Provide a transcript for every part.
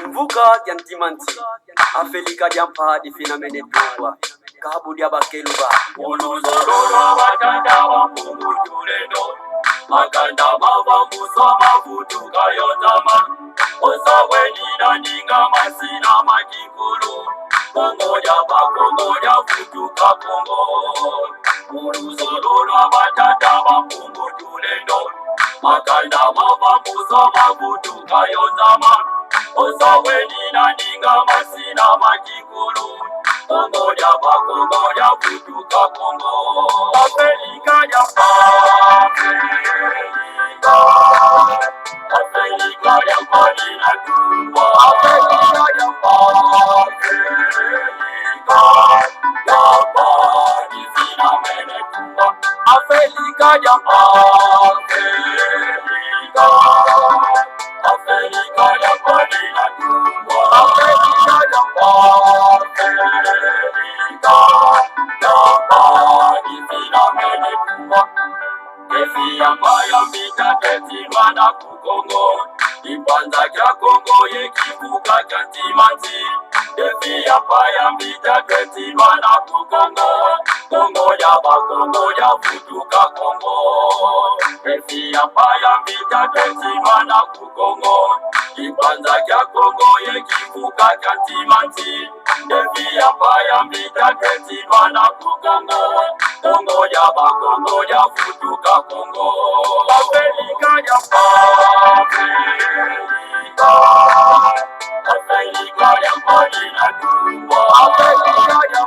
Kimvuka Diantimanti, Afelika Diampa di Finamene Tua, Kabu Diabakeluba, Uluzorora Watanda Wapumutuleno, Makanda Mavamuso Mafutu Kayotama, Osaweni Nandinga Masina Makikulu, Kongo Yaba Futuka Kongo. Uluzorora Watanda Wapumutuleno, Makanda Mavamuso Mafutu Kayotama, Osaweni Nandinga Masina Makikulu, Kongo ya futuka Kongo. Afrika ya Afrika ya Madina Tumba. Afrika ya Madina Mene Tumba. Afrika ya Afrika ya Madina Tumba. Afrika ya Efi ambayo vita tetima na kukongo Ipanza kya Kongo yekivuka kya Ntimanti. Efi ambayo vita tetima na kukongo Kongo ya futuka Kongo. Efi ambayo vita tetima na kukongo Ipanza kya Kongo yekivuka kya Ntimanti. Efi ambayo vita tetima na kukongo Kongo ya futuka Kongo. Afrika ya Afrika ya Madina Tumba. Afrika ya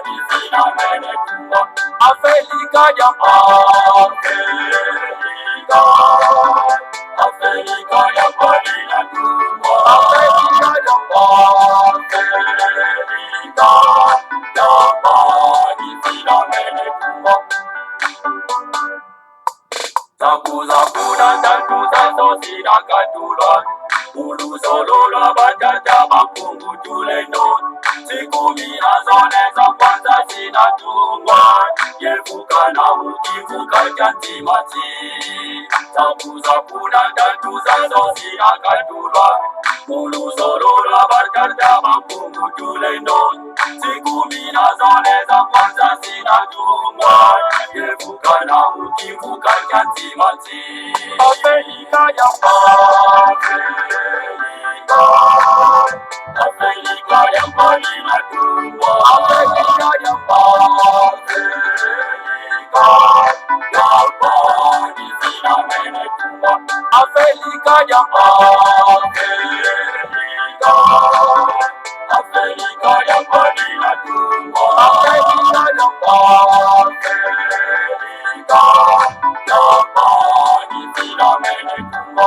Madina Mene Tumba. Afrika ya Afrika ya Madina Tumba. Afrika ya Zakuna tantuza sosina katula Uluzolola batata makungu tuleno. Siku mina zone za kwanza zinatungwa Yevuka na ukivuka kya Ntimanti. Zakuna tantuza sosina katula Uluzolola batata makungu tuleno. Siku mina zone za kwanza zinatungwa Yevuka na ukivuka kya Ntimanti. Afrika ya Afrika ya Madina Tumba. Afrika ya Madina Mene Tumba. Afrika ya Afrika ya Madina Tumba. Afrika ya Madina Mene Tumba.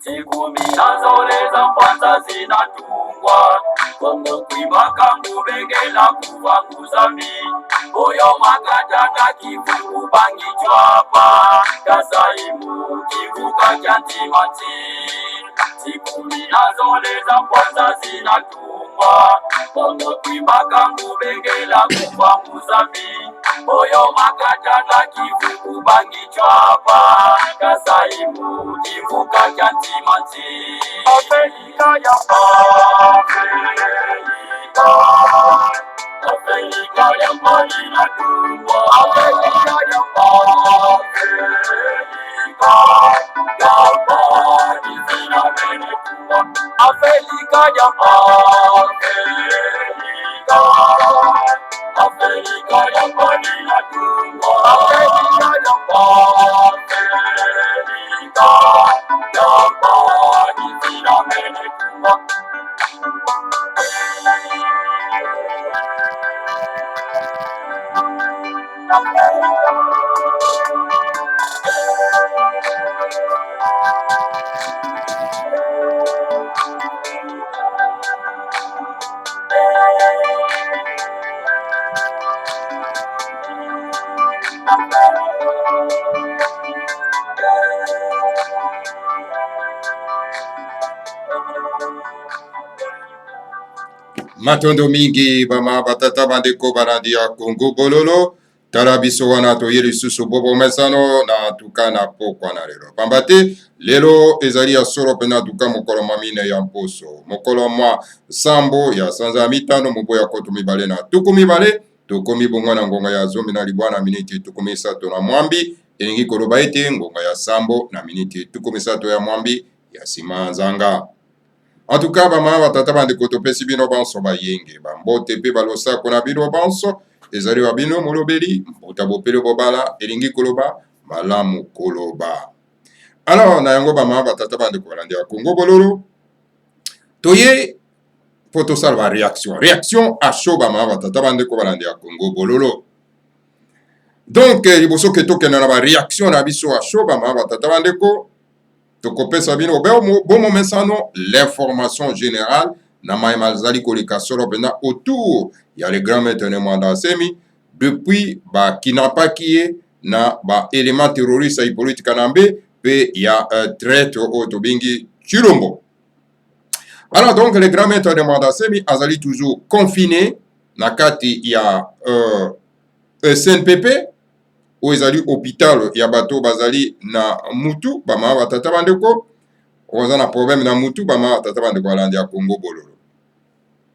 Siku mina zole za kwanza zinatungwa Kongo kwibaka ngubengela kuvanguza mi Oyo makatanga kivuku bangi chwapa Kasaimu kivuka kya Ntimanti. Siku mina zole za kwanza zinatungwa Kongo kwibaka ngubengela kuvanguza mi Oyo makatanga kivuku bangi chwapa Kasaimu kivuka kya Ntimanti. Afrika ya Afrika ya Madina Tumba. Afrika ya Madina Mene Tumba. Afrika ya Afrika ya Madina Tumba. Afrika ya Madina Mene Tumba. Matondo mingi bama batata bandeko barandi ya Kongo bololo tala biso wana toye lisusu bobo mesano na tuka na pokwa na lelo pamba te lelo ezali ya solo mpenza tuka mokolo mwa mine ya mposo mokolo mwa sambo ya sanza ya mitano mobo ya koto mibale na tuku mibale tokomi bongo na ngonga ya zomi na libwa na miniti tuku misato na mwambi elingi koloba ete ngonga ya sambo na miniti tuku misato ya mwambi ya nsima nzanga. En tout cas bamama batata bandeko topesi bino banso bayenge bambote mpe balosako na bino banso ezali wa bino molobeli mbuta bopele bobala elingi koloba malamu koloba. Alors na yango bamama batata bandeko balandi ya Congo bololo toye po tosala ba réaction à chaud bamama batata bandeko balandi ya Congo bololo. Donc liboso ke tokende na ba réaction na biso à chaud bamama batata bandeko tokopesa bino bomo mesano l'information générale na maema zali koleka solo pena autour ya le grand maître Mwanda Nsemi depuis ba kinapaki ye na ba élément terroriste ya politika na mbe pe ya traite o tobingi Chilombo. Alors donc le grand maître Mwanda Nsemi azali toujours confiné na kati ya SNPP ou ezali hôpital ya bato bazali na mutu bama batata bandeko oza na problème na mutu bama batata bandeko balandi ya Congo bololo.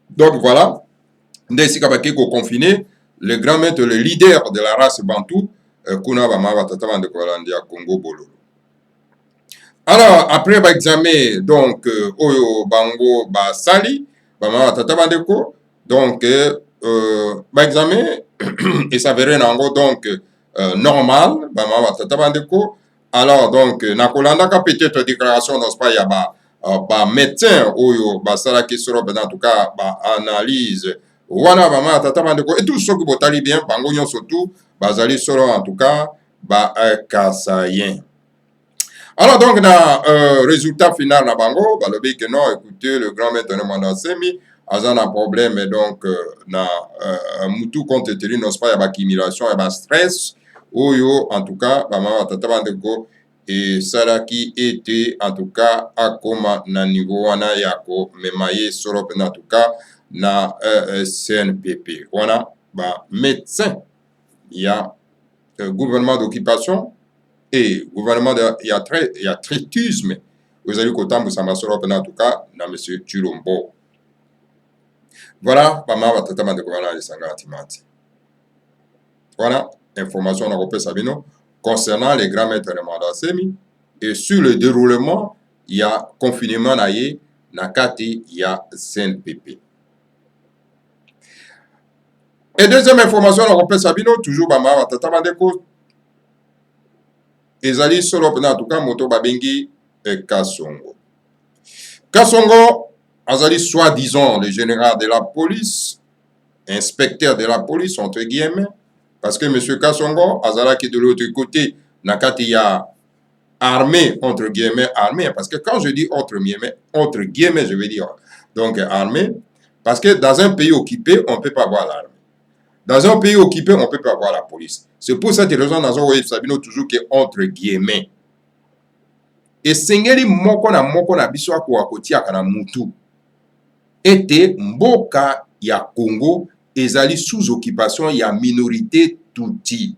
Donc voilà ndesika baki ko confiner le grand maître le leader de la race bantou kuna bama batata bandeko balandi ya Congo bololo. Alors après ba examen donc oyo bango ba sali bama batata bandeko donc ba examen et ça verrait nango donc normal bama batata bandeko. Alors donc nakolandaka peut-être déclaration dans ce pas ya ba médecin oyo basala ki solo en tout cas ba analyse wana bama batata bandeko et tout ce que botali bien bango nyon surtout bazali solo en tout cas ba kasayen. Alors donc na résultat final na bango balobi que non écoutez le grand maître Mwanda Nsemi aza na problème donc na mutu compte tenu non pas ya ba accumulation ya ba stress oyo en tout cas bama batata bandeko et salaki ete en tout cas akoma na niveau wana ya ko memaye solo en tout cas na CNPP wana ba médecin ya gouvernement d'occupation et gouvernement ya traitisme ozali kotambusa masolo en tout cas na monsieur Chilombo. Voilà bama batata bandeko wana lisanga timati. Voilà information on a repéré Sabino concernant les grands maîtres de Mwanda Nsemi et sur le déroulement il y a confinement naie nakati il y a CNPP. Et deuxième information on a repéré Sabino toujours bama batata bandeko ezali solo en tout cas moto babengi Kasongo. Kasongo azali soi-disant le général de la police, inspecteur de la police entre guillemets. Parce que M. Kasongo, Azala qui est de l'autre côté, nakati ya armée, entre guillemets, armée. Parce que quand je dis entre guillemets, je veux dire donc armée. Parce que dans un pays occupé, on ne peut pas avoir l'armée. Dans un pays occupé, on ne peut pas avoir la police. C'est pour cette raison, dans un web Sabino, toujours que entre guillemets. Et sengeli moko na biso akoti akana mutu. Ete mboka ya Congo ezali sous occupation ya minorité Tutsi.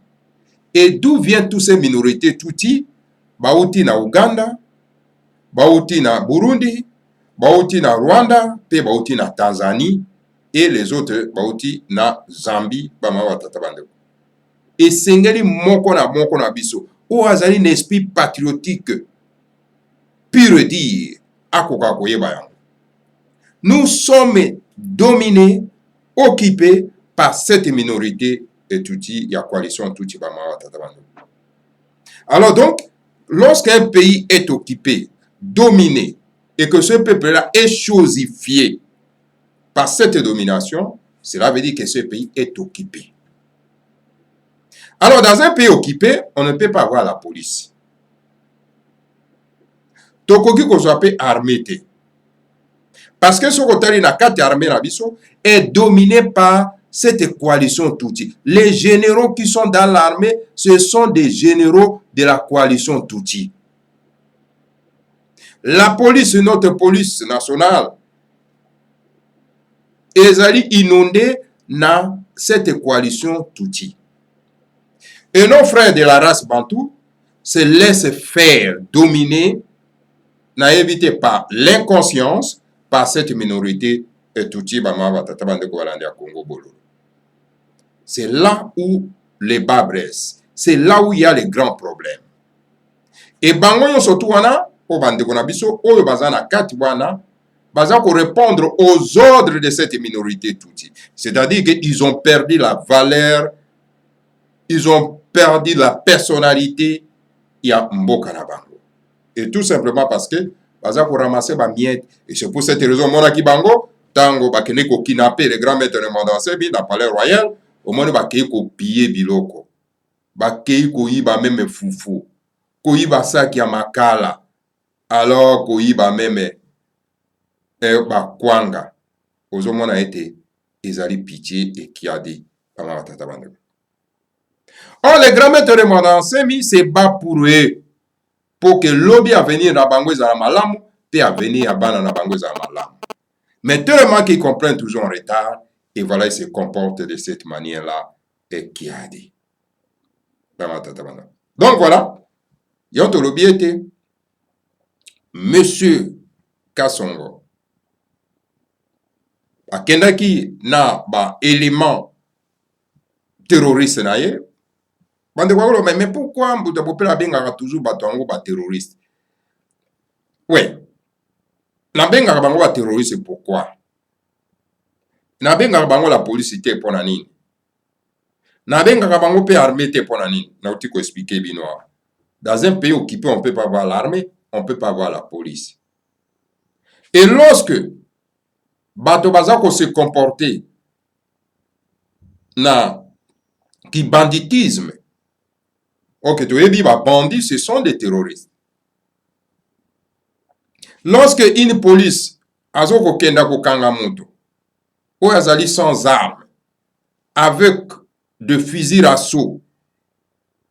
Et d'où viennent tous ces minorités Tutsi? Bauti na Uganda, bauti na Burundi, bauti na Rwanda, pe bauti na Tanzanie et les autres bauti na Zambie, bama batata bandeko. Et sengeli moko na biso o azali un esprit patriotique pur dire akoka koyeba yango. Nous sommes dominés, occupés par cette minorité et Tutsi, il y a coalition Tutsi bama batata bandeko. Alors donc, lorsqu'un pays est occupé, dominé, et que ce peuple-là est chosifié par cette domination, cela veut dire que ce pays est occupé. Alors, dans un pays occupé, on ne peut pas avoir la police. Tokoki ko soit armé. Parce que ce côté na carte armée est dominé par cette coalition Tutsi. Les généraux qui sont dans l'armée, ce sont des généraux de la coalition Tutsi. La police, notre police nationale, est inondée dans cette coalition Tutsi. Et nos frères de la race bantou se laissent faire dominer, n'a évité par l'inconscience, par cette minorité et Congo. C'est là où les bas blessent. C'est là où il y a les grands problèmes. Et bango surtout wana o bandeko na biso oyo bazana kati wana baza ko répondre aux ordres de cette minorité touti. C'est-à-dire qu'ils ont perdu la valeur, ils ont perdu la personnalité ya mboka na bango. Et tout simplement parce que baza ko ramasser ba miette. Et c'est pour cette raison mona ki bango tango bakene ko kidnapper les grands maîtres de Mandanse bi na palais royal au moins bakei ko piller biloko. Bakei ko yiba même fufu. Koyiba saki ya makala alors koyiba meme bakwanga ozomona ete ezali pitié et kiadi pama batata bandeko. Or les grands maîtres de Mandansemi se bat pour eux pour que lobby à venir na bango ezala malamu pe à venir à bana na bango ezala malamu. Mais tellement qu'ils comprennent toujours en retard et voilà ils se comportent de cette manière là et kiadi pama batata bandeko. Donc voilà. Yonto lobi ete Monsieur Kasongo akendaki na ba élément terroriste na ye bande kwa mais pourquoi mbuta popela bengaka toujours bato yango ba terroriste? Ouais. Na bengaka bango ba terroriste pourquoi? Na bengaka bango la police te pona nini? Na bengaka bango pe armée te pona nini? Na uti ko expliquer bino. Dans un pays occupé, on ne peut pas voir l'armée, on ne peut pas voir la police. Et lorsque Bato Bazako se comportait na qui banditisme, ok, tu es bandits, ce sont des terroristes. Lorsque une police azoko kenda ko kanga moto, ou azali sans armes, avec de fusils à assaut,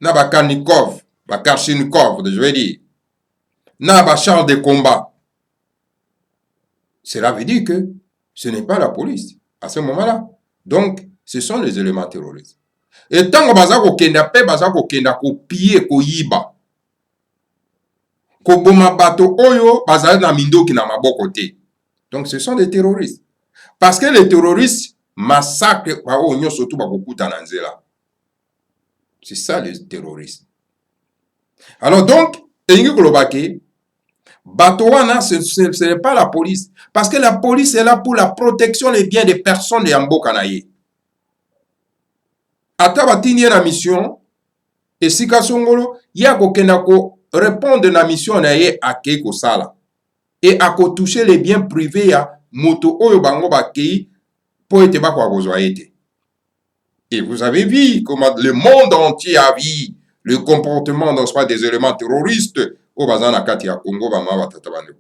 na bakanikov, Karchinikov, je vais dire, n'a pas char de combat. Cela veut dire que ce n'est pas la police à ce moment-là. Donc, ce sont les éléments terroristes. Et tant que bazako kenda pe bazako kenda ko piller ko yiba. Ko boma bato oyo bazali na mindoki na maboko te. Donc, ce sont des terroristes. Parce que les terroristes massacrent ba o nyo surtout ba kokuta na nzela. C'est ça les terroristes. Alors donc, Batouana, ce n'est pas la police. Parce que la police est là pour la protection des biens des personnes de Yambo Kanaye. Atabatini la mission, et si Kasongolo, yako kenako répondre à la mission naye à Keiko Sala. Et à ko toucher les biens privés à Moto Oyo Bango Bakei pour être bako agozoaete. Et vous avez vu comment le monde entier a vu le comportement dans soit des éléments terroristes au Bazana Katia Congo Bama Tatabando.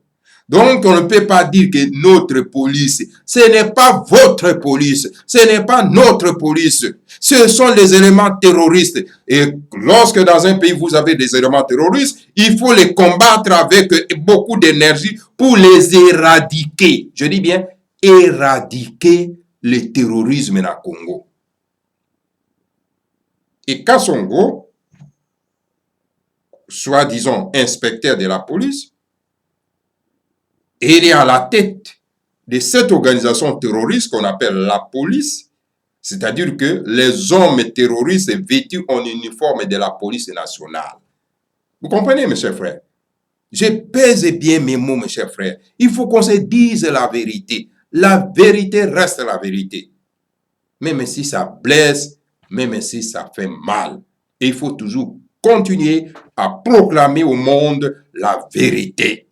Donc on ne peut pas dire que notre police, ce n'est pas votre police, ce n'est pas notre police, ce sont les éléments terroristes. Et lorsque dans un pays vous avez des éléments terroristes, il faut les combattre avec beaucoup d'énergie pour les éradiquer. Je dis bien éradiquer le terrorisme dans le Congo. Et Kasongo, soi-disant inspecteur de la police, il est à la tête de cette organisation terroriste qu'on appelle la police, c'est-à-dire que les hommes terroristes vêtus en uniforme de la police nationale. Vous comprenez, mes chers frères? Je pèse bien mes mots, mes chers frères. Il faut qu'on se dise la vérité. La vérité reste la vérité. Même si ça blesse, même si ça fait mal. Et il faut toujours continuer à proclamer au monde la vérité.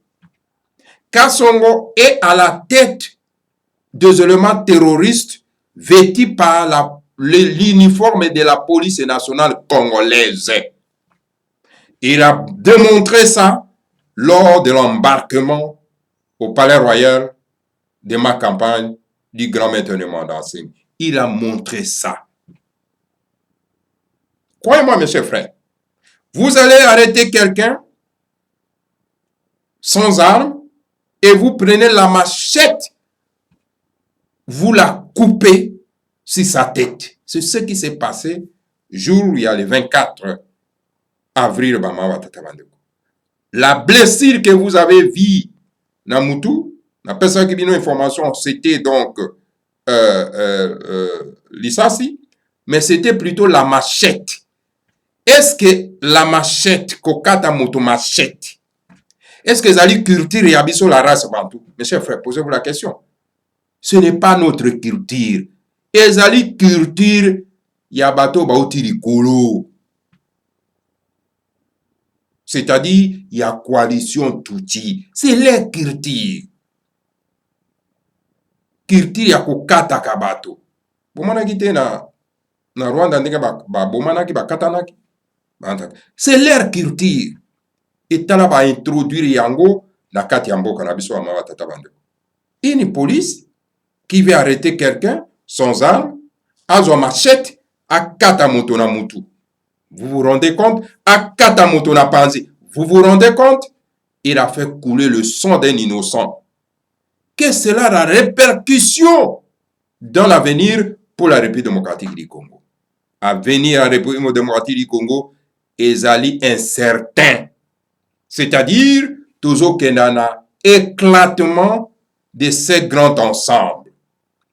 Kasongo est à la tête des éléments terroristes vêtus par l'uniforme de la police nationale congolaise. Il a démontré ça lors de l'embarquement au palais royal de ma campagne du grand maître de Mandansemi. Il a montré ça. Croyez-moi, mes chers frères, vous allez arrêter quelqu'un sans arme et vous prenez la machette, vous la coupez sur sa tête. C'est ce qui s'est passé jour il y a le 24 avril bama tata bandeko. La blessure que vous avez vue na mutu, na personne qui bino information, c'était donc l'issasi, mais c'était plutôt la machette. Est-ce que la machette, kokata moto machette, est-ce que zali culture et abisso la race bantou? Mes chers frères, posez-vous la question. Ce n'est pas notre culture. Et zali culture, yabato baouti rikolo. C'est-à-dire, il y a coalition touti. C'est leur culture. Culture ya kokata kabato. Bomana kite na Rwanda ndenge ba bomana ki ba katanaki. C'est leur culture. Et tala ba introduire yango na kati yamboka na biso ma tata bande. Une police qui veut arrêter quelqu'un sans arme, azwa machette a kata moto na mutu. Vous vous rendez compte? A kata moto na panzi. Vous vous rendez compte? Il a fait couler le sang d'un innocent. Qu'est-ce que cela la répercussion dans l'avenir pour la République démocratique du Congo? Avenir à la République démocratique du Congo est incertain. C'est-à-dire, toujours qu'il y a un éclatement de ces grands ensembles.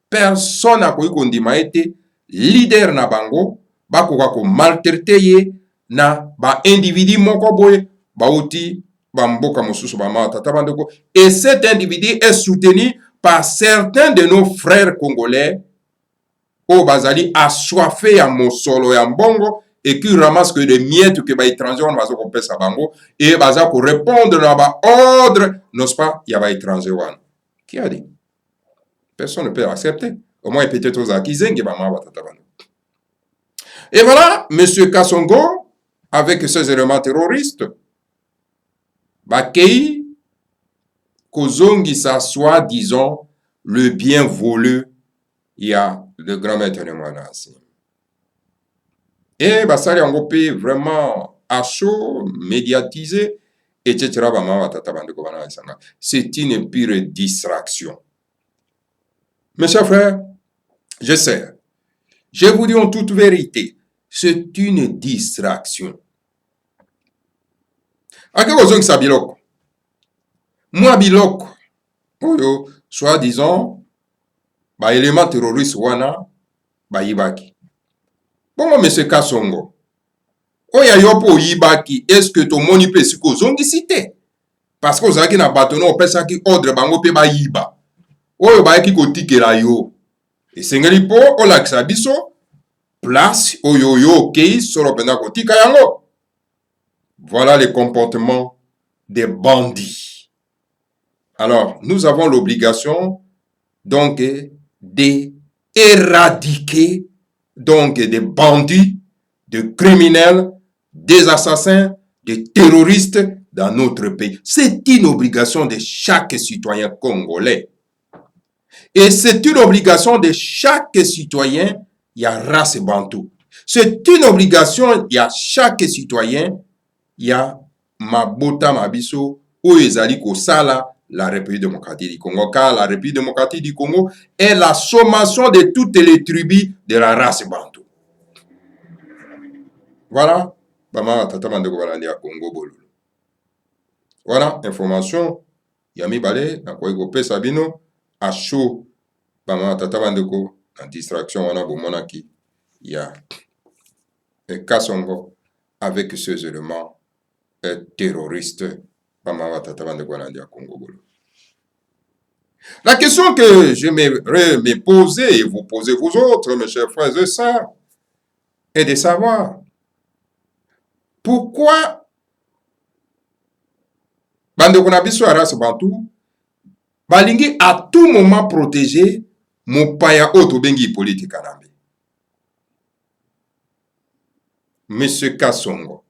Personne n'a pas été leader na bango, bakoka ko maltraité na ba individu moko boy bauti bamboka mosusu ba mata tabandeko, et cet individu est soutenu par certains de nos frères congolais au bazali assoiffé à mosolo ya mbongo et qui ramasse que des miettes que ba étranger on va ko pesa bango et baza ko répondre na ba ordre n'est-ce pas ya ba étranger wana. Qui a dit? Personne ne peut accepter. Au moins peut-être aux akizenge ba ma tabandeko. Et voilà, M. Kassongo, avec ses éléments terroristes, Bakei, Kozongi s'assoit, disons, le bien volé, il y a le grand maître de Mwanasi. Et Basali Angopé, vraiment à chaud, médiatisé, etc. C'est une pure distraction. Mes chers frères, je sais, je vous dis en toute vérité, c'est une distraction. Moi, biloko, soit disant, élément terroriste wana, yibaki. Bon, monsieur Kassongo, oya yopo yibaki, est-ce que ton moni pe siko zongi cité? Parce que ozaki na batono opesa ki ordre bango pe ba yiba. Oyo ba yaki kotike la yo. Et sengeli po, olakisa biso, place oyo kei solo pena kotika yango. Voilà les comportements des bandits. Alors, nous avons l'obligation donc d'éradiquer donc des bandits, des criminels, des assassins, des terroristes dans notre pays. C'est une obligation de chaque citoyen congolais. Et c'est une obligation de chaque citoyen, il y a race bantou. C'est une obligation, il y a chaque citoyen, il y a mabota mabiso, ou ezali kosala la République démocratique du Congo. Car la République démocratique du Congo est la sommation de toutes les tribus de la race bantou. Voilà. Voilà, information. Yami Bale, na kwa iko pesa bino, à chaud, bama tata bandeko, en distraction, wana bomonaki, ya Kassongo, avec ces éléments terroristes, bama tata bandeko, na dia Congo bolo. La question que j'aimerais me poser, et vous posez vous autres, mes chers frères et sœurs, est de savoir pourquoi bandeko na biso race bantou balingi à tout moment protéger mopaya oto bengi politique kanambe. Monsieur Kassongo,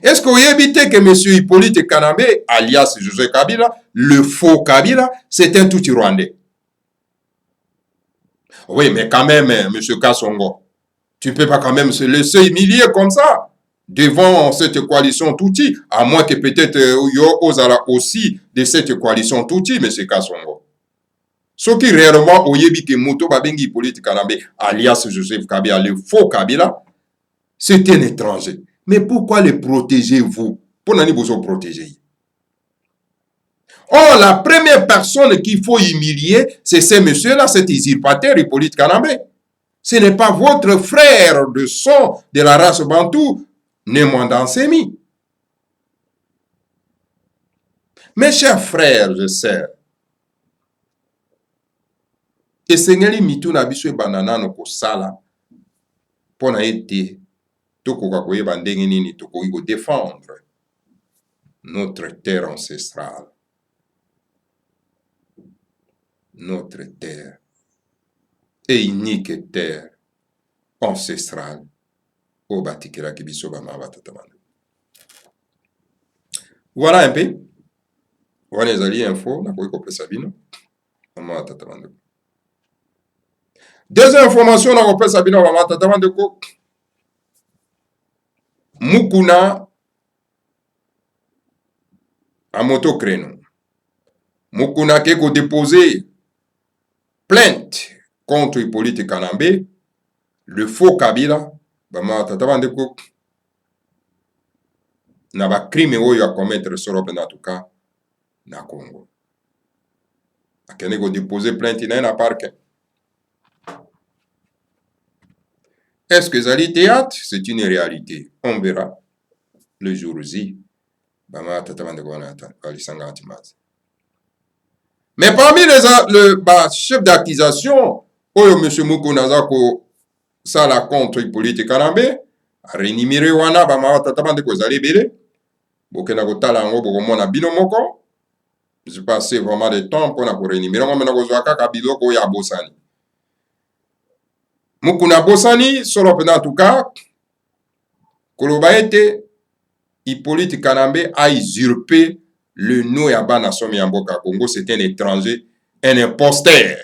est-ce que vous évitez que monsieur Hippolyte Kanambe, alias José Kabila, le faux Kabila, c'est un tout Rwandais? Oui, mais quand même, monsieur Kassongo, tu ne peux pas quand même se laisser humilier comme ça devant cette coalition Touti, à moins que peut-être yo osala aussi de cette coalition Touti, monsieur Kassongo. Ce qui réellement oyebi que moto babengi politique Kanambe, alias Joseph Kabila, le faux Kabila, C'est un étranger. Mais pourquoi le protégez-vous? Pour n'ani vous protéger. Oh, la première personne qu'il faut humilier, c'est ce monsieur-là, cet usurpateur Hippolyte Kanambe. Ce n'est pas votre frère de sang de la race bantou, Nemwanda Nsemi. Mes chers frères et sœurs, esengeli mitu na biso ebanda no kosala pona ete tokoka koyeba ndenge nini tokoki kodéfendre notre terre ancestrale, notre terre et unique terre ancestrale oyo batikelaki biso bamama batata bando. Voilà un peu wana ezali info nakoki kopesa bino mama batata bando. Deuxième information nakopesa bino mama batata bandeko, Mukuna a moto créneau. Mukuna qui a déposé plainte contre Hippolyte Kanambe, le faux Kabila, bama tatabandeko na ba crime oyo a commettre sur en tout cas na Congo. Akene ko déposer plainte na parquet. Est-ce que ça dit théâtre? C'est une réalité. On verra le jour J. Mais parmi le chef d'accusation, Oyo M. Mukunazako Sala contre Hippolyte Kanambe, a rénuméré wana bama tatabande ko zali belé. Bokena ko tala ngo bokomona bino moko. Je passé vraiment de temps pour na ko rénumérer ngo mena ko zwaka ka biloko ya bosani. Mukuna bosani solo pena en tout cas koloba ete Hippolyte Kanambe a usurpé le nom ya bana somi ya mboka Congo, c'est un étranger, un imposteur.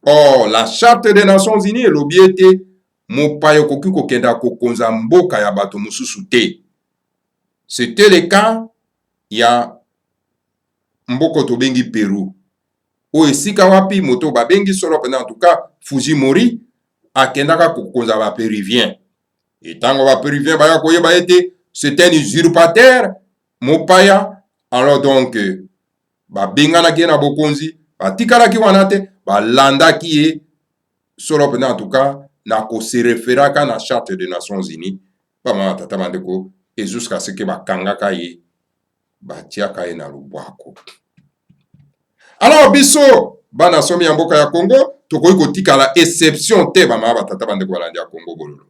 Or, la charte des Nations Unies elobi ete mopayo koki kokenda kokonza mboka ya bato mususu te. C'était le cas ya mboko tobengi Pérou. O esika wapi moto babengi solo pena en tout cas Fujimori akendaka kokonza ba péruvien. Et tango ba péruvien baya koyeba ete c'est un usurpateur mopaya. Alors donc ba bengana ki na bokonzi ba tikala ki wana te ba landa ki e solo pena en tout cas na ko se referaka na charte des Nations Unies pa ma tata bandeko et jusqu'à ce que ba kangaka ye ba tiaka ye na lubwako. Alors biso bana somi ya mboka ya Congo tokoki kotikala exception te ba ma tata bandeko balandi ya Congo bololo.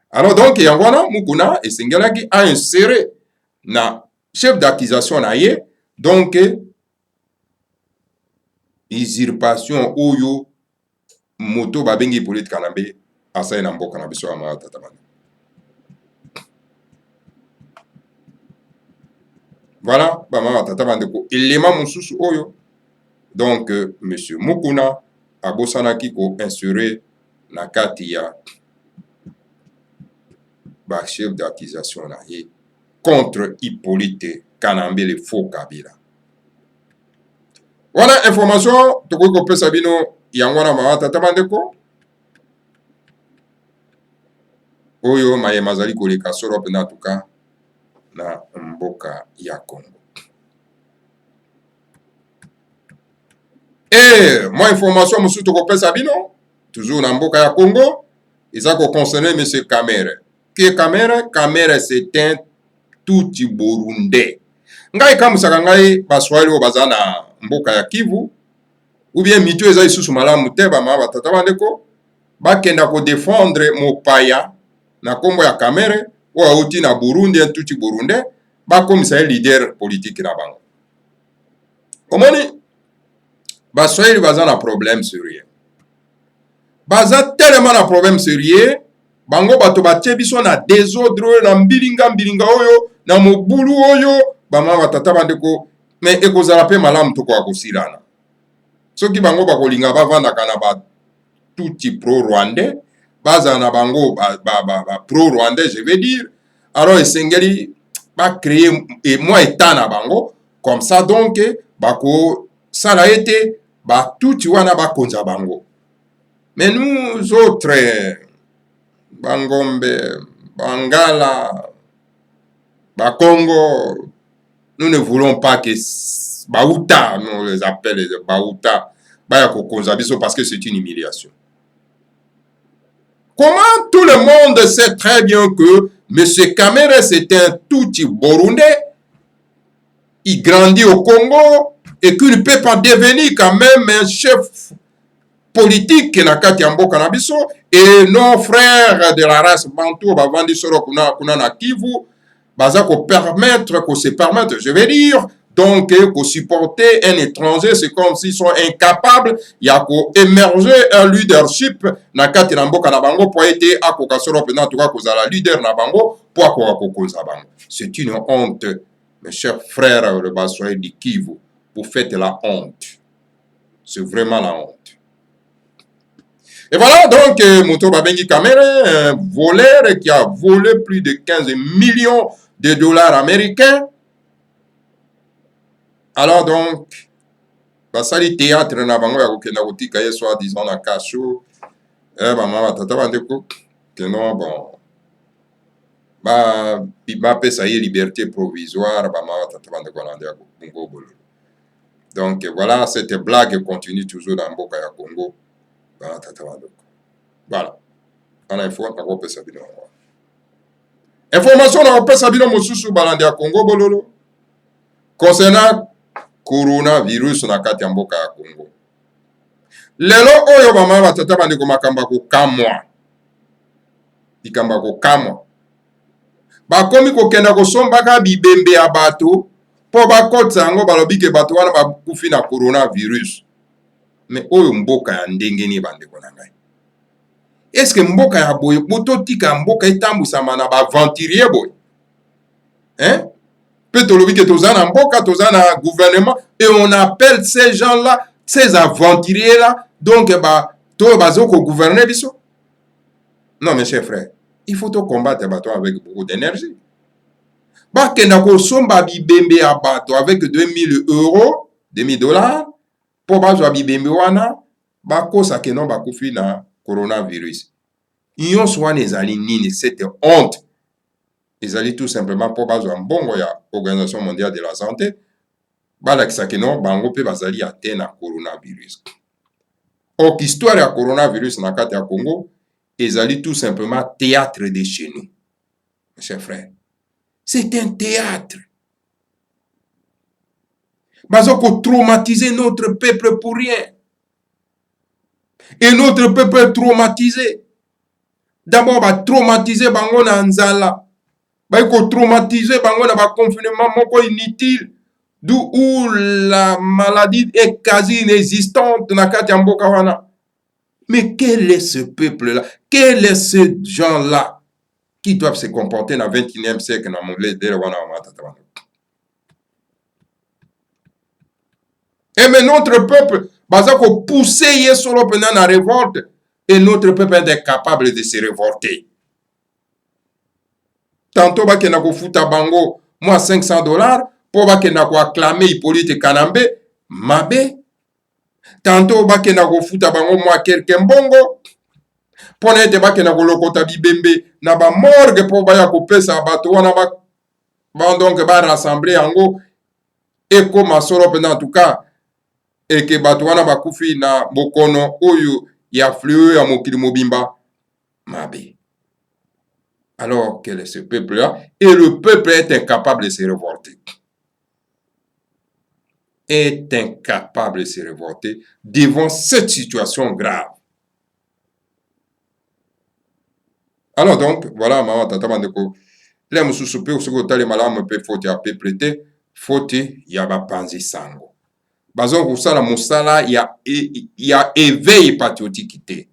Alors donc yangwana Mukuna esengelaki a inséré na chef d'accusation na ye donc usurpation oyo moto babengi Hippolyte Kanambe asai na mboka na biso ya ma tata bandeko. Voilà bama tata bandeko élément mosusu oyo donc monsieur Mukuna abosanaki ko insérer na kati ya ba chef d'accusation na ye contre Hippolyte Kanambe le faux Kabila. Voilà information tokoki kopesa bino yango wana mama tata bandeko oyo mayema azali koleka solo pena en tout cas na mboka ya Congo. Et moi information mosusu tokopesa bino toujours na mboka ya Congo eza ko concerner monsieur Kamere. Qui est Kamere? Kamere c'est un Tutsi Burundais. Ngai kamusaka ngai baswahili oyo baza na mboka ya Kivu ou bien mitu eza isusu malamu te bama batata bandeko bakenda ko défendre mopaya na kombo ya Kamere oyo auti na Burundi, un Tutsi Burundais bakomisa ye leader politique na bango. Omoni baswahili baza na problème sérieux. Baza tellement na problème sérieux bango bato batie biso na désordre na mbilinga oyo na mobulu oyo bama batata bandeko mais ekozala pe malamu tokoka kosilana soki bango bakolinga bavandaka na ba Tutsi pro-rwandais baza na bango ba pro-rwandais je veux dire alors esengeli ba créer et moi état na bango comme ça donc bako sala ete ba Tutsi wana bakonza bango. Mais nous autres Bangombe, Bangala, Congo, nous ne voulons pas que Baouta, nous les appelle les Baouta, parce que c'est une humiliation. Comment tout le monde sait très bien que M. Kamere, c'est un touti burundais, il grandit au Congo et qu'il ne peut pas devenir quand même un chef politique Nakati Ambo Kanabiso, et nos frères de la race Bantou, Bavandi Soro Kuna na Kivu, Baza se permettre, je vais dire, donc, pour supporter un étranger, c'est comme s'ils sont incapables, il y a pour émerger un leadership, Nakati Nambo Kanabango, pour être à Kokasoro, en tout cas, la leader Nabango, pour Kokozabango. C'est une honte, mes chers frères, le Bassoye du Kivu, vous faites la honte. C'est vraiment la honte. Et voilà donc Moto Babengi Kamere, un voleur qui a volé plus de 15 millions de dollars américains. Alors donc, basali théâtre na bango ya kokenda kotika ye soit disant na kasho, maman tata bandeko que non bon. Ba pesa ye liberté provisoire, maman tata bandeko na Congo bolo. Donc voilà, cette blague continue toujours dans Mboka ya Congo. Voilà. On a information na opesa bino mosusu balandi ya Congo bololo concernant coronavirus na kati ya mboka ya Congo. Lelo oyo bama batata bandeko makamba kokamwa. Ikamba kokamwa. Bakomi kokenda kosombaka bibembe ya bato po bakotsa yango balobi ke bato wana bakufi na coronavirus. Mais oyo mboka ya ndenge ni bandeko na ngai. Est-ce que mboka ya boye bototika mboka etambusama na baventurier boye? Hein? Peut tolobi ke tozana mboka, tozana gouvernement et on appelle ces gens-là, ces aventuriers-là, donc to bazoko gouverner biso? Non mes chers frères, il faut combattre bato avec beaucoup d'énergie. Bakenda ko somba bibembe ya bato avec 2000 €, 2000 $. Po bazwa bibembe wana bakosa ke non bakufi na coronavirus. Nyonso wana ezali nini? Cette honte ezali tout simplement po bazwa mbongo ya Organisation mondiale de la santé balakisa ke non bango pe bazali ate na coronavirus. Or histoire ya coronavirus na kati ya Congo ezali tout simplement théâtre de chez nous. Mes chers frères, c'est un théâtre. Bazoko traumatiser notre peuple pour rien. Et notre peuple est traumatisé. D'abord, va traumatiser bango na nzala. Ba ko traumatiser bango na ba confinement moko inutile. D'où la maladie est quasi inexistante na kati ya mboka wana. Mais quel est ce peuple-là? Quel est ce gens-là qui doivent se comporter dans le 21e siècle na monde de wana matata. Et mais notre peuple, bazako pousser ye solo pendant la révolte, et notre peuple est incapable de se révolter. Tantôt bakena ko futa bango moi $500 pour bakena ko acclamer Hippolyte Kanambe mabe. Tantôt bakena ko futa bango moi quelqu'un bongo pour n'être bakena ko lokota bibembe na ba morgue pour baya ko pesa bato wana ba donc ba rassembler ango et comme solo pendant en tout cas et que bato wana bakufi na bokono oyo ya fleu ya mokili mobimba mabe. Alors quel est ce peuple-là? Et le peuple est incapable de se révolter. Est incapable de se révolter devant cette situation grave. Alors donc, voilà, maman tata bandeko. Les mususu pe usoko tali malamu pe faute ya pe prêter, faute ya ba panzi sango. Bazon kusala musala ya éveil patriotique.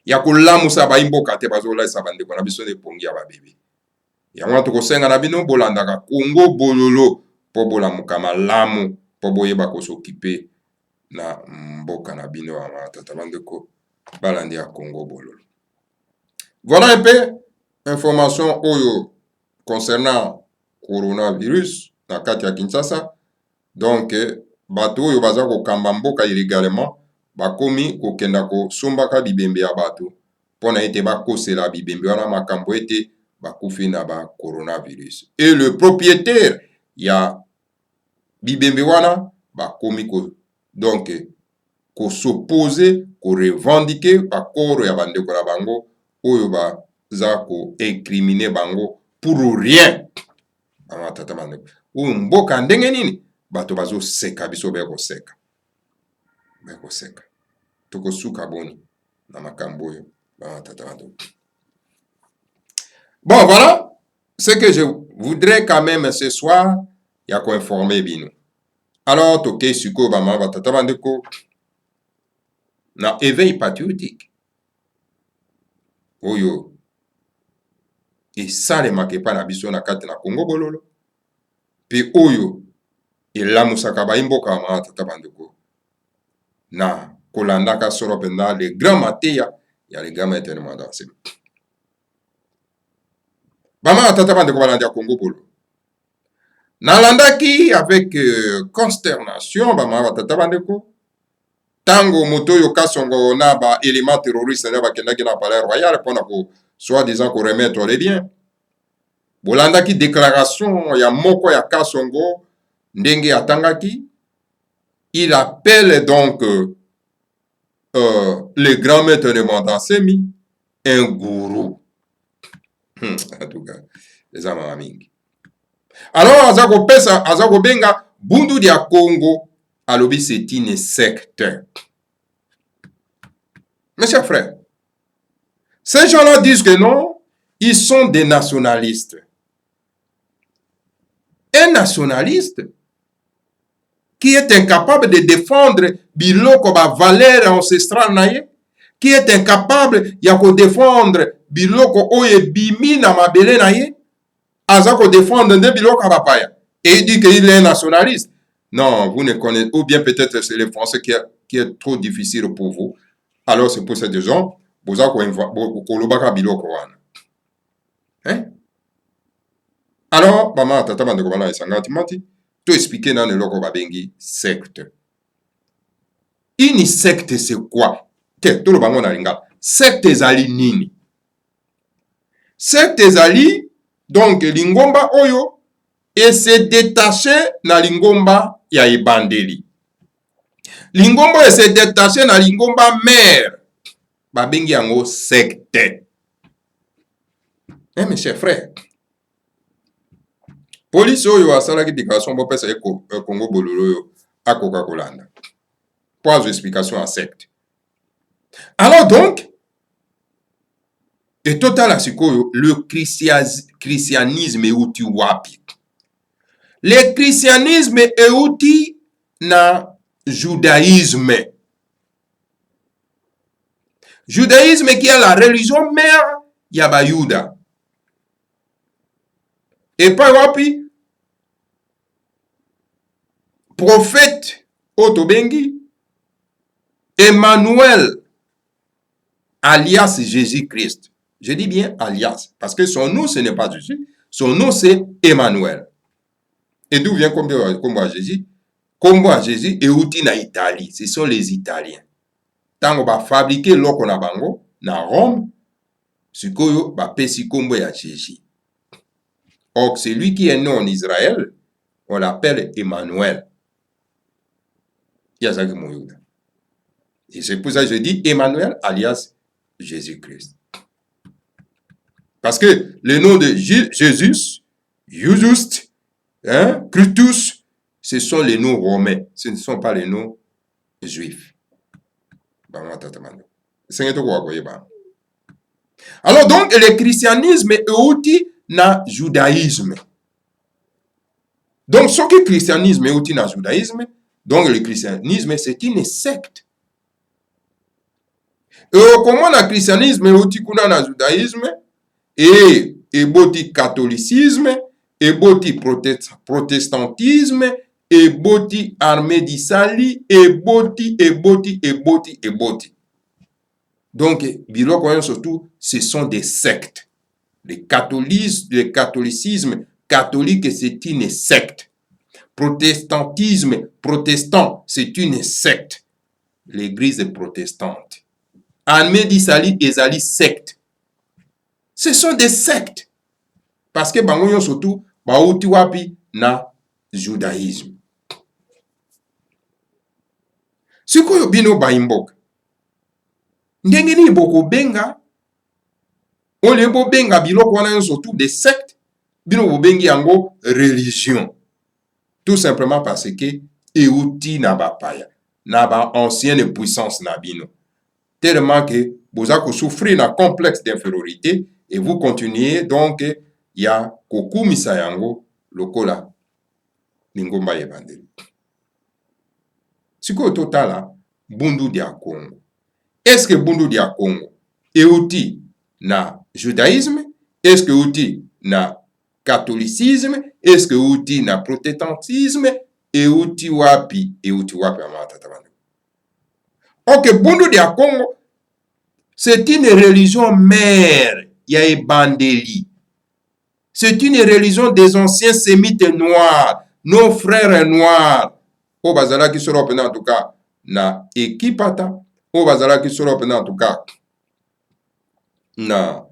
Ya kolamusa ba imboka te bazola sa bandeko na biso ne pongi ya ba bébé. Ya mwanto kosenga na bino bolandaka Congo bololo po bolamuka malamu po boyeba ko s'occuper na mboka na bino ya tata bandeko balandi ya Congo bololo. Voilà un peu information oyo concernant coronavirus na kati ya Kinshasa. Donc bato oyo baza kokamba mboka illégalement bakomi kokenda kosombaka bibembe ya bato mpona ete bakosela bibembe wana makambo ete bakufi na ba coronavirus. Et le propriétaire ya bibembe wana bakomi ko donc ko s'opposer ko revendiquer bakoro ya bandeko na bango oyo baza ko incriminer bango pour rien. Tata bandeko oyo mboka ndenge nini bato bazoseka biso bekoseka tokosuka boni na makambo oyo tata bandeko. Bon, voilà ce que je voudrais quand même ce soir ya ko informer bino. Alors toke siko ba mama tata bandeko na éveil patriotique oyo esalemaka epai na biso na kati na Congo bololo mpe oyo elamusaka bayimboka ya mama tata bandeko na kolandaka solo mpenza le grand mateya ya le grand éternellement dansé bama tata bandeko balandi ya Congo bololo nalandaki avec consternation bama tata bandeko tango moto oyo Kasongo na ba élément terroriste na bakendaki na palais royal mpona ko soi-disant ko remettre les biens. Bolandaki déclaration ya moko ya Kasongo ndenge atangaki. Il appelle donc le grand maître de Montansemi un gourou. En tout cas, les amants mingi. Alors azako benga bundu dia Congo alobi c'est une secte. Mes chers frères, ces gens-là disent que non, ils sont des nationalistes. Un nationaliste qui est incapable de défendre biloko ba valeur ancestrale naye, qui est incapable de défendre biloko oye bimi na mabele naye, azako défendre de biloko bapaya. Et il dit qu'il est un nationaliste. Non, vous ne connaissez, ou bien peut-être c'est le français qui est trop difficile pour vous. Alors c'est pour cette raison, vous avez biloko wana. Hein? Alors, maman, tata bandeko bana esangati mati, to expliquer dans le loko babengi secte. Une secte c'est quoi? Tout le bango na linga. Secte ezali nini? Secte ezali donc lingomba oyo et se détacher na lingomba ya ebandeli. Lingomba et se détacher na lingomba mère. Babengi yango secte. Mes chers frères, police oyo asalaki déclaration bo pesa Congo bololo yo akoka kolanda. Pas d'explication à secte. Alors donc, et total asiko le christianisme euti wapi. Le christianisme euti na judaïsme. Judaïsme qui est la religion mère ya bayuda. Et pas wapi prophète Otobengi Emmanuel alias Jésus-Christ. Je dis bien alias parce que son nom ce n'est pas Jésus, son nom c'est Emmanuel. Et d'où vient combo à Jésus? Combo à Jésus et outi na Italie, ce sont les Italiens. Tango ba fabriquer loko na bango na Rome, sikoyo ba pesi combo ya Jésus. Or, celui qui est né en Israël, on l'appelle Emmanuel. Et c'est pour ça que je dis Emmanuel alias Jésus-Christ. Parce que le nom de Jésus, Juste, Christus, ce sont les noms romains. Ce ne sont pas les noms juifs. Alors donc, le christianisme est aussi na judaïsme. Donc, ce que le christianisme est aussi na judaïsme, donc le christianisme c'est une secte. Et comment le christianisme est aussi na judaïsme et boti catholicisme et boti protestantisme et boti armée d'Isali et boti. Donc, biloko surtout, ce sont des sectes. Le catholicisme catholique, c'est une secte. Protestantisme protestant, c'est une secte. L'église protestante. Armée d'Isali, Ezali secte. Ce sont des sectes. parce que bango nyonso tu bauti wapi na judaïsme. Sikoyo bino baimboka ndenge nini bokobenga ole bobenga biloko wana nyonso tu de secte, bino bobengi yango religion, tout simplement parce que euti na bapaya na ba ancienne puissance na bino, tellement que vous avez souffert d'un complexe d'infériorité et vous continuez donc ya kokumisa yango lokola lingomba yebandeli. Siko totala bundu dia Congo. Est-ce que bundu dia Congo euti na judaïsme? Est-ce que euti na catholicisme? Est-ce que euti na protestantisme? Euti wapi amata tabana. Ok, bundu dia Congo, c'est une religion mère, ya ebandeli. C'est une religion des anciens sémites noirs, nos frères noirs. O bazala ki solo pena en tout cas na ekipata, o bazala ki solo pena en tout cas na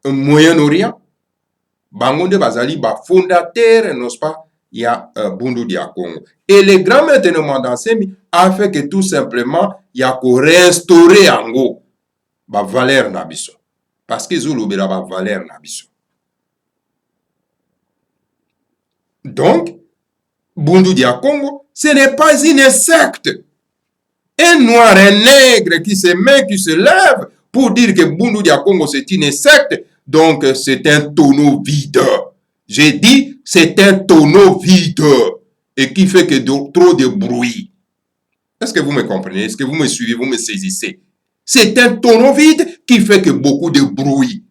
Moyen-Orient. Bangonde bazali ba fondateur, n'est-ce pas, ya bundu dia Congo. Et le grand maître Mandansemi a fait que tout simplement ya ko restaurer yango ba valeur na biso. Parce que zulu bela ba valeur na biso. Donc, bundu dia Congo, ce n'est pas une secte. Un noir, un nègre qui se met, qui se lève pour dire que bundu dia Congo c'est une secte, donc c'est un tonneau vide. J'ai dit, c'est un tonneau vide et qui fait que trop de bruit. Est-ce que vous me comprenez? Est-ce que vous me suivez? Vous me saisissez? C'est un tonneau vide qui fait que beaucoup de bruit.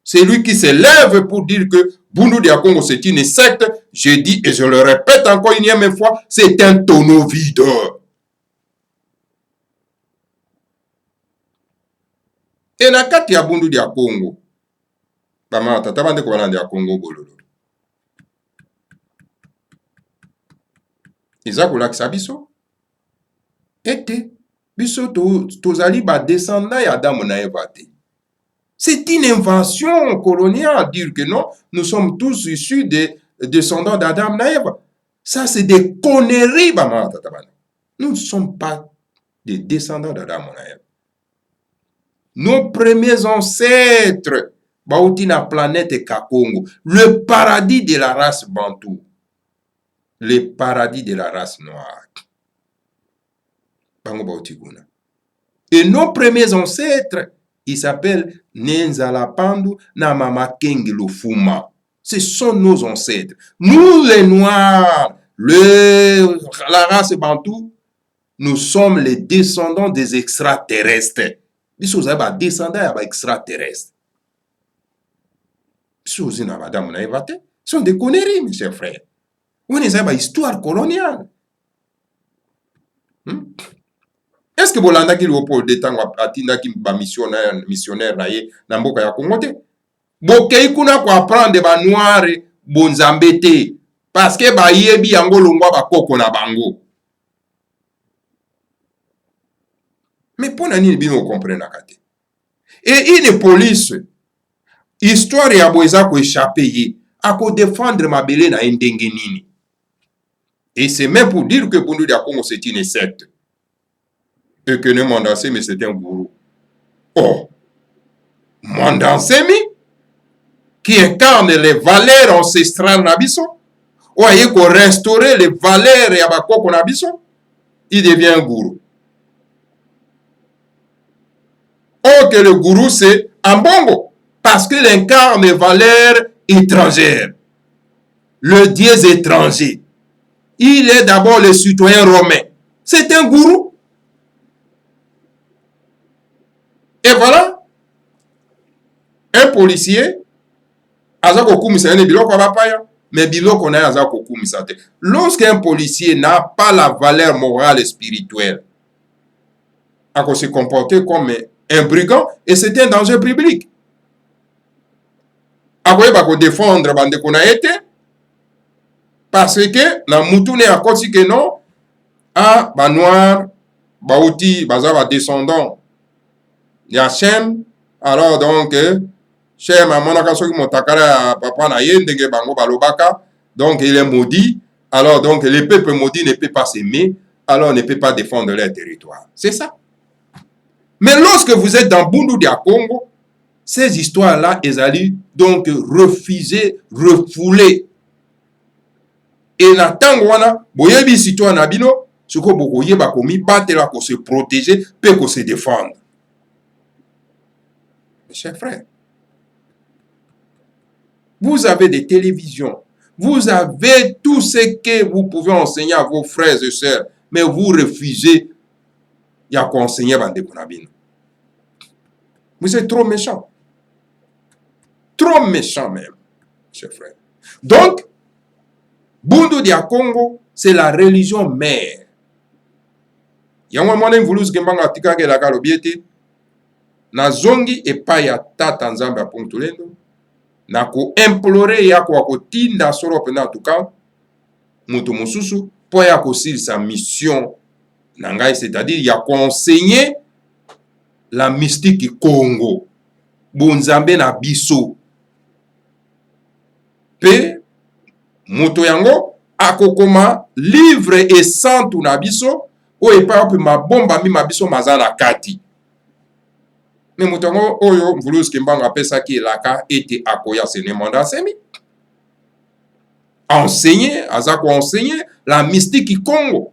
C'est lui qui se lève pour dire que Bundu dia Congo c'est une secte. Je dis et je le répète encore une énième fois, c'est un tonneau vide. Et na kati ya Bundu dia Congo, bama tata bande ko bana dia Congo bololo. Iza kolakisa biso ete biso tozali ba descendant ya Adamu na Eva te. C'est une invention coloniale à dire que non, nous sommes tous issus des descendants d'Adam et Ève. Ça, c'est des conneries, maman. Nous ne sommes pas des descendants d'Adam et Ève. Nos premiers ancêtres, bauti na planète Kakongo, le paradis de la race bantou, le paradis de la race noire. Et nos premiers ancêtres, ils s'appellent Nenzala Pandu na Mama Kengi Lufuma. Ce sont nos ancêtres. Nous, les Noirs, la race bantou, nous sommes les descendants des extraterrestres. Ils sont des descendants des extraterrestres. Ils sont des conneries, mes chers frères. On est une histoire coloniale. Est-ce que bolanda ki Léopold de tango atinda ki ba missionnaire na ye na mboka ya Congo te? Bokei kuna ko apprendre ba noir bonzambe te parce que ba yebi yango longwa ba koko na bango. Mais pona nini bino comprendre kate? Et une police histoire ya boeza ko échapper ye a ko défendre mabele na ndenge nini. Et c'est même pour dire que Bundu dia Congo c'est une secte. Et que ne Mandansemi, c'est un gourou. Oh, Mandansemi, qui incarne les valeurs ancestrales Nabiso, ou aïe qu'on restaurer les valeurs et abako Nabiso, il devient un gourou. Oh, que le gourou c'est un bongo, parce qu'il incarne les valeurs étrangères. Le dieu étranger. Il est d'abord le citoyen romain. C'est un gourou. Et voilà, un policier, mais lorsqu'un policier n'a pas la valeur morale et spirituelle, il se comporter comme un brigand et c'est un danger public. Il va défendre bande qu'on a été parce que na moutoune a côté que non, ah, ba noir, ba outi, ba descendant. Yachem, alors donc, cher maman soki motakala papa na ye ndenge bango balobaka, donc il est maudit. Alors donc le peuple maudit ne peut pas s'aimer, alors ne peut pas défendre leur territoire. C'est ça. Mais lorsque vous êtes dans Bundu dia Congo, ces histoires-là, elles allaient donc refuser, refouler. Et na tango wana, boyebi citoyen na bino, siko bokoyeba komi batela ko se protéger, pe ko se défendre. Mes chers frères, vous avez des télévisions, vous avez tout ce que vous pouvez enseigner à vos frères et sœurs, mais vous refusez ya ko enseigner bandeko na bino. Vous êtes trop méchants. Trop méchants même, chers frères. Donc, Bundu dia Congo, c'est la religion mère. Yango mwana mvuluzi kembanga tika ke la kalobiete na zongi epai ya tata nzambe ya Pongtolendo na ko implorer ya ko tinda soro pena tuka mutu mususu po ya ko sa mission na ngai, c'est-à-dire ya ko enseigner la mystique Congo bunzambe na biso pe moto yango akokoma livre et santu na biso o epa pe mabomba mi mabiso mazana kati. Mais moto yango oyo mvuluzi kembanga pesa ki elaka ete akoya sene manda semi enseigner azako enseigner la mystique Congo.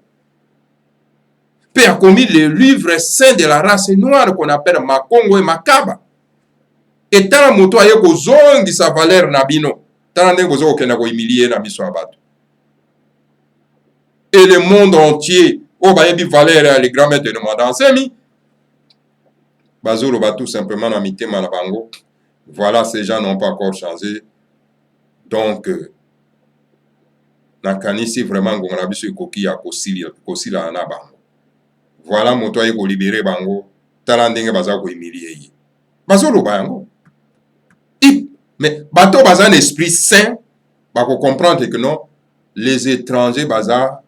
Pe a commis le livre saint de la race noire qu'on appelle Makongo et Makaba. Et tant moto aye ko zongi sa valeur na bino. Tant ndenge bozo okenda ko humilier na biso abato. Et le monde entier, oh ba yebi valeur les grands maîtres de Mandansemi. Bazolo ba tout simplement na mitema na bango. Voilà, ces gens n'ont pas encore changé. Donc na kanisi vraiment ngona biso ekoki ya kosila na bango. Voilà moto aye ko libérer bango. Tala ndenge baza ko humilier yi. Bazolo ba yango. Mais bateau baza un esprit saint, bah qu'on comprendre que non, les étrangers baza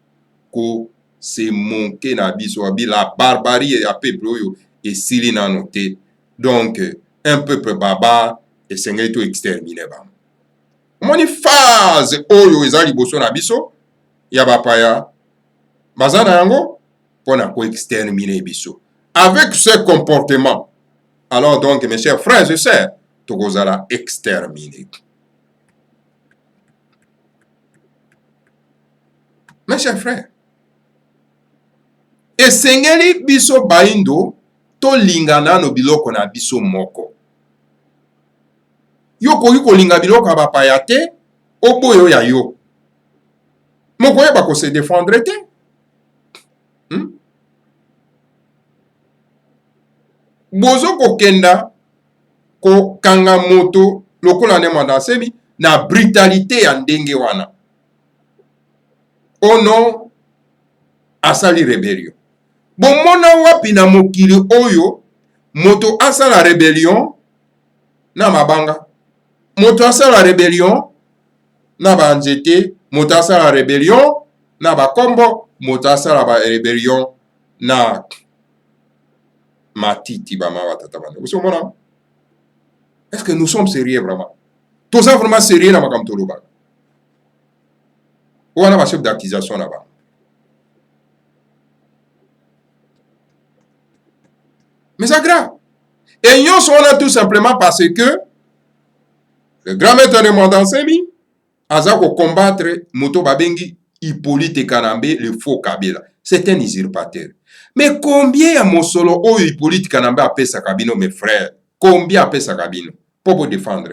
ko se monke na biso abi la barbarie et peuple oyo et sili na noté. Donc un peuple barbare et sengeto exterminé ba. Moni phase oyo ezali boso na biso ya bapaya baza na yango pona ko exterminer biso. Avec ce comportement, alors donc mes chers frères et sœurs, tokozala exterminé. Mes chers frères, esengeli biso baindo to lingana no biloko na biso moko. Yo koki kolinga biloko ya bapaya te, oboyo ya yo. Moko yeba ko se défendre te. Bozo kokenda ko kanga moto lokola ne Mandansemi na brutalité ya ndenge wana. Ono asali rébellion. Bomona wapi na mokili oyo moto asala rébellion na mabanga. Moto asala rébellion na banzete, moto asala rébellion na bakombo, moto asala ba rébellion na matiti ba mawatata bande. Vous comprenez? Est-ce que nous sommes sérieux vraiment? Tout ça vraiment sérieux dans ma camtoloba. Ou on a ma chef d'accusation là-bas. Mais c'est grave. Et nous sommes là tout simplement parce que le grand maître de Mandansemi a combattre Moto Babengi Hippolyte Kanambe, le faux Kabila. C'est un usurpateur. Mais combien à mon solo oh Hippolyte Kanambe a payé sa cabine, mes frères? Combien a payé sa cabine pour vous défendre?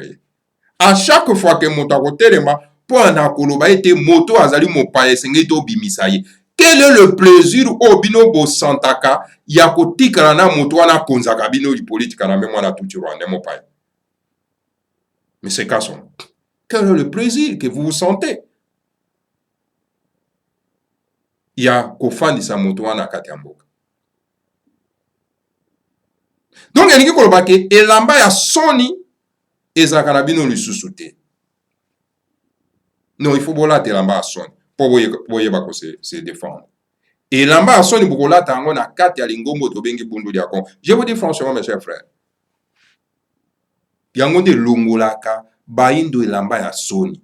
À chaque fois que mon takotelema pour un akoloba été moto azali mon paye sengeto bimisaye. Quel est le plaisir au bino bo santaka yakoti kana moto wana konza kabino Hippolyte Kanambe mwana tuti rwanda mon paye? Mais c'est cassons. Quel est le plaisir que vous vous sentez? Il y a kofandi sa moto wana kati ya mboka. Donc elingi koloba ke elamba ya soni ezaka na bino lisusu te. Non, il faut bolata elamba ya soni po boyeba ko se défendre. Elamba ya soni bokolata yango na kati ya lingombo tobengi Bundu dia Congo. Je vous dis franchement mes chers frères, yango nde longolaka baindo elamba ya soni.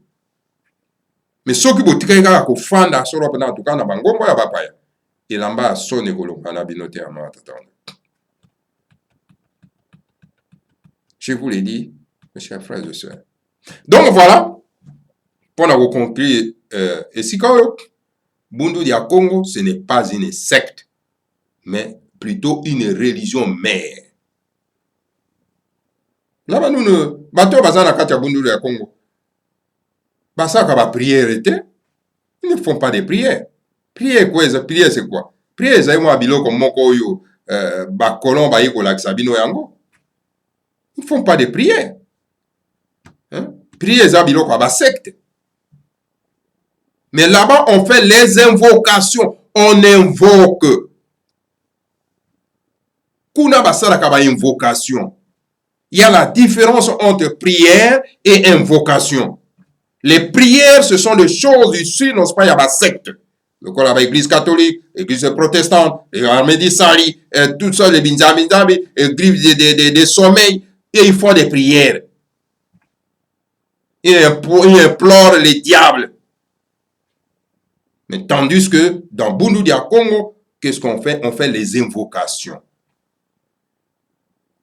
Mais soki botikaki kaka kofanda solo mpena atuka na bangombo ya bapaya, elamba ya soni ekolonga na bino te ya mama tata wana. Je vous l'ai dit, mes chers frères et sœurs. Donc voilà, pour nous conclure, esika oyo Bundu dia Congo, ce n'est pas une secte, mais plutôt une religion mère. Là-bas, nous, bateau bazana katia Bundu dia Congo, basaka ba prière te, ils ne font pas de prières. Prière quoi, prière c'est quoi? Prière c'est moi biloko moko yo, ba kolon ba yiko laksa bino yango. Ils ne font pas de prières. Hein? Prière c'est biloko ba secte. Mais là-bas, on fait les invocations. On invoque. Kuna basala kaba invocation. Il y a la différence entre prière et invocation. Les prières, ce sont des choses ici, non pas, il y a la secte. Donc, on a l'église catholique, l'église protestante, l'armée d'Issari, tout ça, les binzami, l'église des sommeils, et ils font des prières. Ils implorent les diables. Mais tandis que dans Bundu dia Congo, qu'est-ce qu'on fait? On fait les invocations.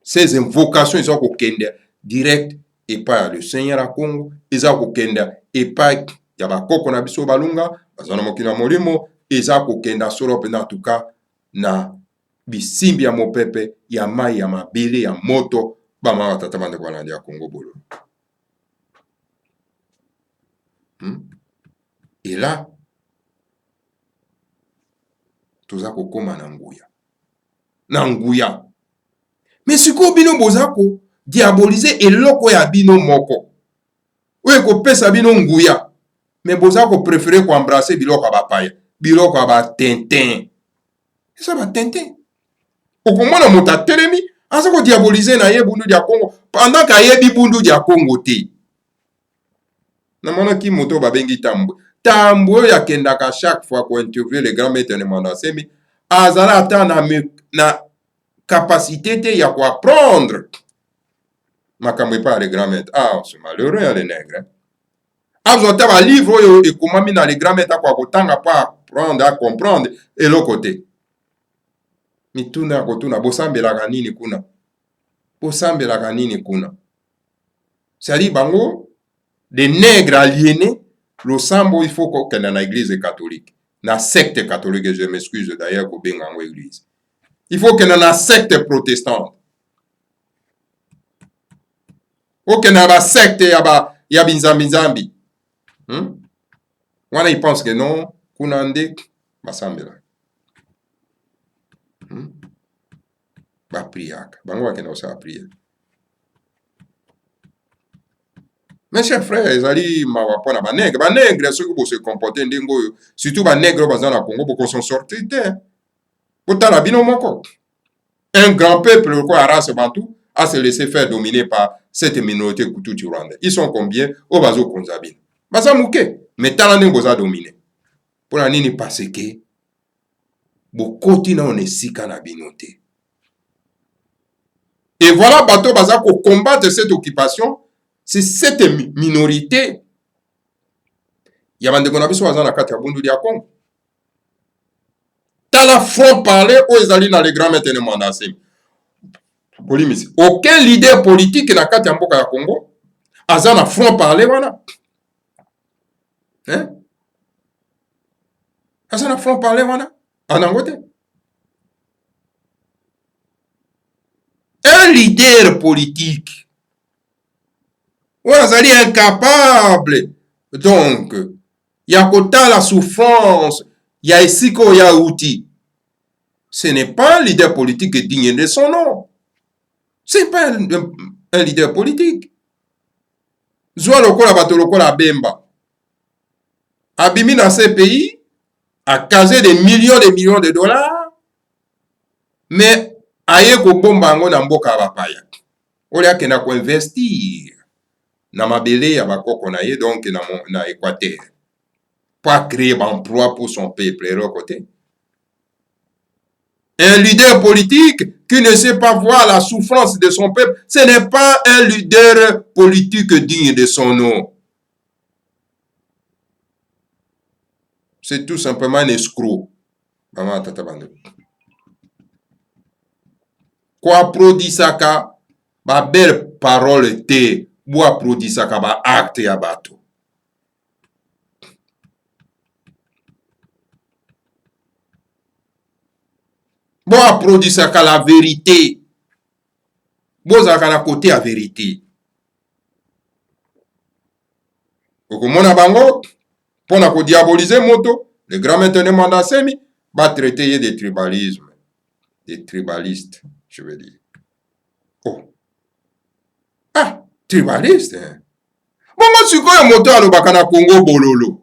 Ces invocations, ils sont au Kenya direct et pas le Seigneur à Congo. Ils sont au Kenya et pas Yabako Konabiso Balunga, Bazanamokina Molimo, ils sont au Kenya solo en tout cas na bisimbi ya mopepe ya mai ya mabele ya moto bama tatamande kwa ndia Congo bolo. Et là, toza kokoma na nguya. Na nguya. Mais siko bino bozako diaboliser eloko ya bino moko. Oye ko pesa bino nguya. Mais bozako préférer ko embrasser biloko ba paya. Biloko ba tintin. Ça ba tintin. Okomona mota telemi, asako diaboliser na ye Bundu dia Congo pendant ka yebi Bundu dia Congo te. Na mona ki moto ba bengi tambwe. Tambwe ya kendaka chaque fois ko interviewer les grands maîtres de Mandasemi. Azala ata na capacité te ya ko apprendre. Makamwe pas les grands maîtres. Ah, c'est malheureux les nègres. Azo ta ba livre yo e komami na les grands maîtres kwa kotanga pa apprendre à comprendre et l'autre côté. Mituna kotuna bosambela kanini kuna. Bosambela kanini kuna. C'est-à-dire bango des nègres aliénés, le sambo il faut qu'on ait dans l'église catholique. Na secte catholique, je m'excuse d'ailleurs pour bien en église. Il faut qu'il y ait une secte protestante. Il faut qu'il y ait une secte ya binzambi. Wana il pense que non, kunande basambela. Ba priaka, bango akena osa prier. Mes chers frères, ezali mawapona ba nègre ceux qui se comporter ndingo surtout ba nègre bazana Congo pour qu'on s'en sortir te. Potala bino moko. Un grand peuple quoi race bantou a se laissé faire dominer par cette minorité kututu rwanda. Ils sont combien au bazo konzabine. Baza muke, mais talande boza dominer. Pour la nini parce que bokoti na onesika na binote. Et voilà bateau baza ko combattre cette occupation. C'est cette minorité. Il y a des gens qui sont dans la Bundu dia Congo. Dans la front parler, ils allaient dans les grands maîtres de Mandasemi. Aucun leader politique dans la Mboka ya Congo a dans la front parler, voilà. Hein? A dans la front parler, voilà. En Angote. Un leader politique. Ou azali incapable. Donc, il y a kota la souffrance, il y a esiko ya outil. Ce n'est pas un leader politique digne de son nom. Ce n'est pas un leader politique. Zwa lokola bato lokola Bemba. Abimi dans ces pays, a casé des millions de dollars, mais aye ko bomba ngo na mboka bapaya. Ole akena ko investir. Na mabele ya bakoko na ye donc na Équateur. Pas créer emploi pour son peuple et l'autre côté. Un leader politique qui ne sait pas voir la souffrance de son peuple, ce n'est pas un leader politique digne de son nom. C'est tout simplement un escroc. Quoi prodisaka, ba belle parole te, boa prodisaka ba acte ya bato. Boa prodisaka la vérité. Bozaka na côté ya vérité. Okomona bango, pona ko diaboliser moto, le grand maître de Mandasemi, va traiter de tribalisme. Des tribalistes, je veux dire. Oh. Ah, tribaliste, hein. Bongo sikoyo moto alobaka na Congo bololo.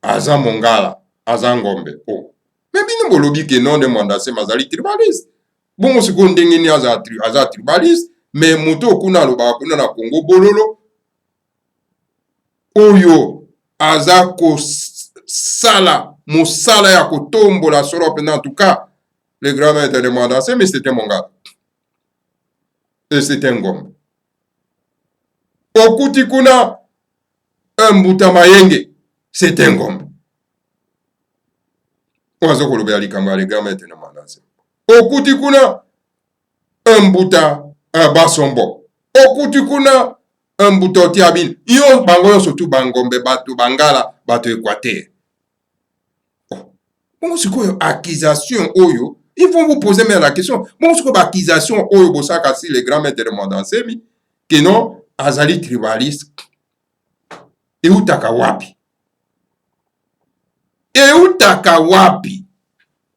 Aza Mongala, aza Ngombe. Oh. Mais bino bolobi ke non de Mandasemi azali tribaliste. Bongo sikoyo ndenge ni aza tribaliste, mais moto kuna alobaka kuna na Congo bololo. Oyo aza ko sala mosala ya kotombola solo pena en tout cas le grand maître de Mandasemi, mais c'était mon gars. Et c'était un Ngombe. Okuti kuna Mbuta Mayenge, c'est un Ngombe. Oazo kolobe alikamba le grand maître de Mandasemi. Okuti kuna Mbuta Basombo. Okuti kuna Mbuta Otiabin. Yo bango surtout bangombe bato bangala bato Équateur. Bon, c'est quoi accusation oyo? Ils vont vous poser même la question. Bon, c'est quoi accusation oyo bosaka si les grands maîtres de Mandasemi que non azali tribaliste. Et utaka wapi? Et utaka wapi?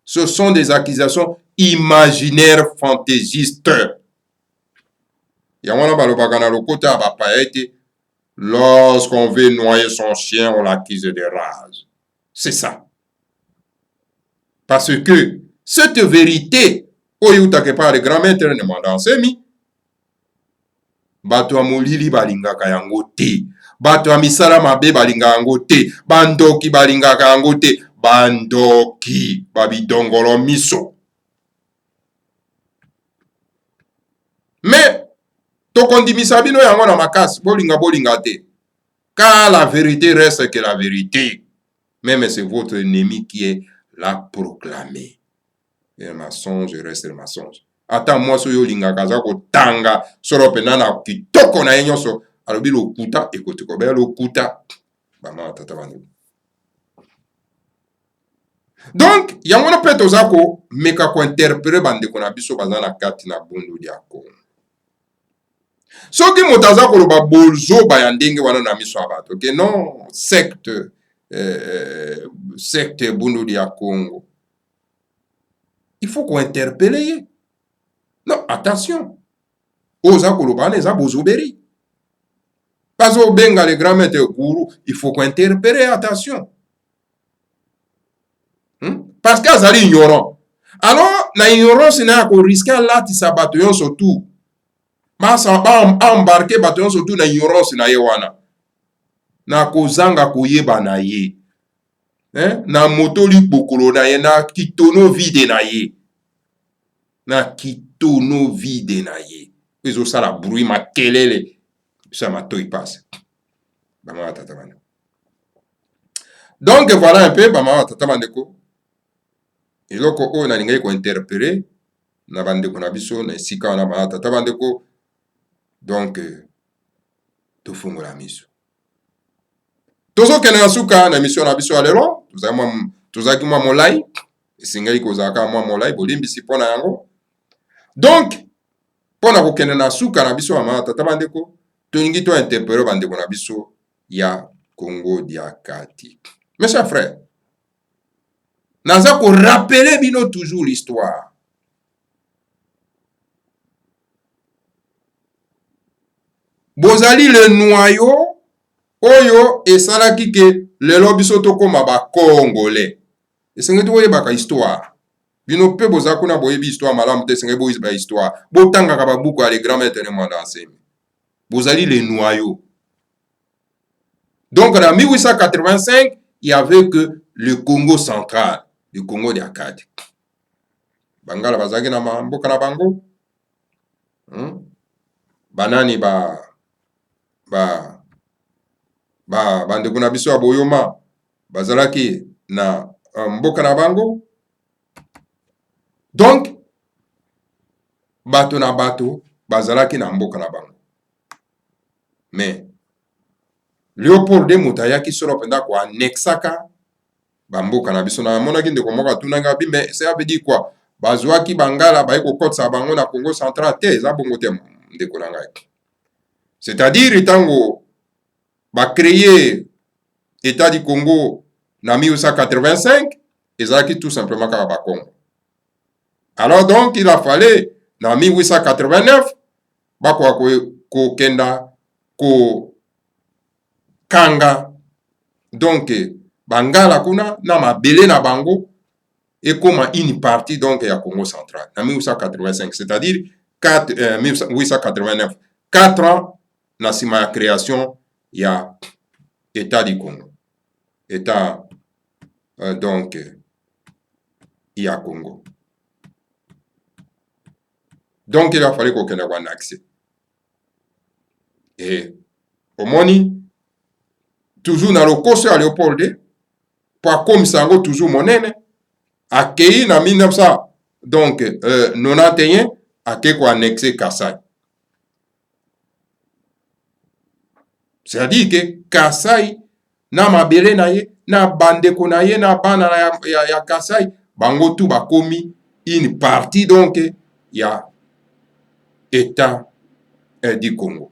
Ce sont des accusations imaginaires fantaisistes. Yamana balobaka na lokota bapaete. Lorsqu'on veut noyer son chien, on l'accuse de rage. C'est ça. Parce que cette vérité, oyutake par le grand maître de Mandasemi, bato amolili balingaka yango te, bato amisala mabe balingaka yango te, bandoki balingaka yango te, bandoki babidongolo miso. Mais tokondimisa bino yango na makasi, bolinga te. Car la vérité reste que la vérité. Même c'est votre ennemi qui est l'a proclamé. Et le mensonge reste le mensonge. Attends, moi, so yo linga kaza ko tanga, soro penana kitoko na yenyoso, alobi lo kuta, ekote ko be lo kuta. Bama tata bande. Donc, yango pe tozako meka ko interpréter bande ko na biso bazana kati na bundu dia ko. Soki motaza ko loba bolzo ba ya ndenge wana na miso abato. Okay, non, secte bundu dia Congo. Il faut qu'on interpelle. Non, attention. Oza kolobane eza bozoberi. Parce au benga les grands maîtres gourou, il faut qu'on interpelle, attention. Parce qu'azali ignorant. Alors, na ignorance na ko risquer lati sabato yon surtout. Ma sa ba embarquer bato yon surtout na ignorance na yewana. Na kozanga koyeba na ye. Na motoli bokolo na ye, na kitono vide na ye. Na kitono vide na ye. Ezo sala bruit makelele. Ça m'a tout y passe. Bama tatamane. Donc voilà un peu bama tatamane ko. Eloko o na lingai ko interpréter na bande ko na biso na sika na bama tatamane ko. Donc to fungola miso. Tozo kene na suka na mission na biso alelo, tozaki mwa molai, esingai kozaka mwa molai bolimbisi pona yango. Donc, pona ko kene na suka na biso ama tata bandeko, tolingi to interpréter bandeko na biso ya Congo dia kati. Mes chers frères, naza ko rappeler bino toujours l'histoire. Bozali le noyau oyo esalaki ke lelo biso tokoma ba Congolais. Esengeli toyebaka histoire. Bino pe bozaka kuna boyebi histoire malamu te esengeli boyeba histoire. Botangaka ba buku ya les grands maîtres de Mandasemi. Bozali les noyaux. Donc en 1885, il y avait que le Congo central, le Congo d'Acadie. bangala bazalaki na mboka na bango. Banani bandeko na biso ya boyoma bazalaki na mboka na bango. Donc bato na bato bazalaki na mboka na bango. Mais Léopold de Moutayaki solo penda ko annexaka bamboka na biso na monaki ndeko moko atunanga bimbe ça veut dire quoi? Bazwaki bangala baye ko kotsa bango na Congo central te za bongo te ndeko na ngai. C'est-à-dire tango ba créer État du Congo na 1885 ezalaki tout simplement kaka ba Congo. Alors donc il a fallu na 1889 bakwa ko kenda ko kanga donc bangala kuna na mabele na bango et comme une partie donc ya Congo central en 1885, c'est-à-dire 1889, 4 ans na sima ya création ya État du Congo, État donc ya Congo. Donc il a fallu qu'on ait un accès. Et au moni toujours dans le cours à Léopold, pour comme ça toujours monene accueilli en 1991 accueilli quoi annexé Kassai. C'est-à-dire que Kassai na mabele na ye na bandeko na ye na bana ya Kassai bango tout ba komi une partie donc ya État du Congo.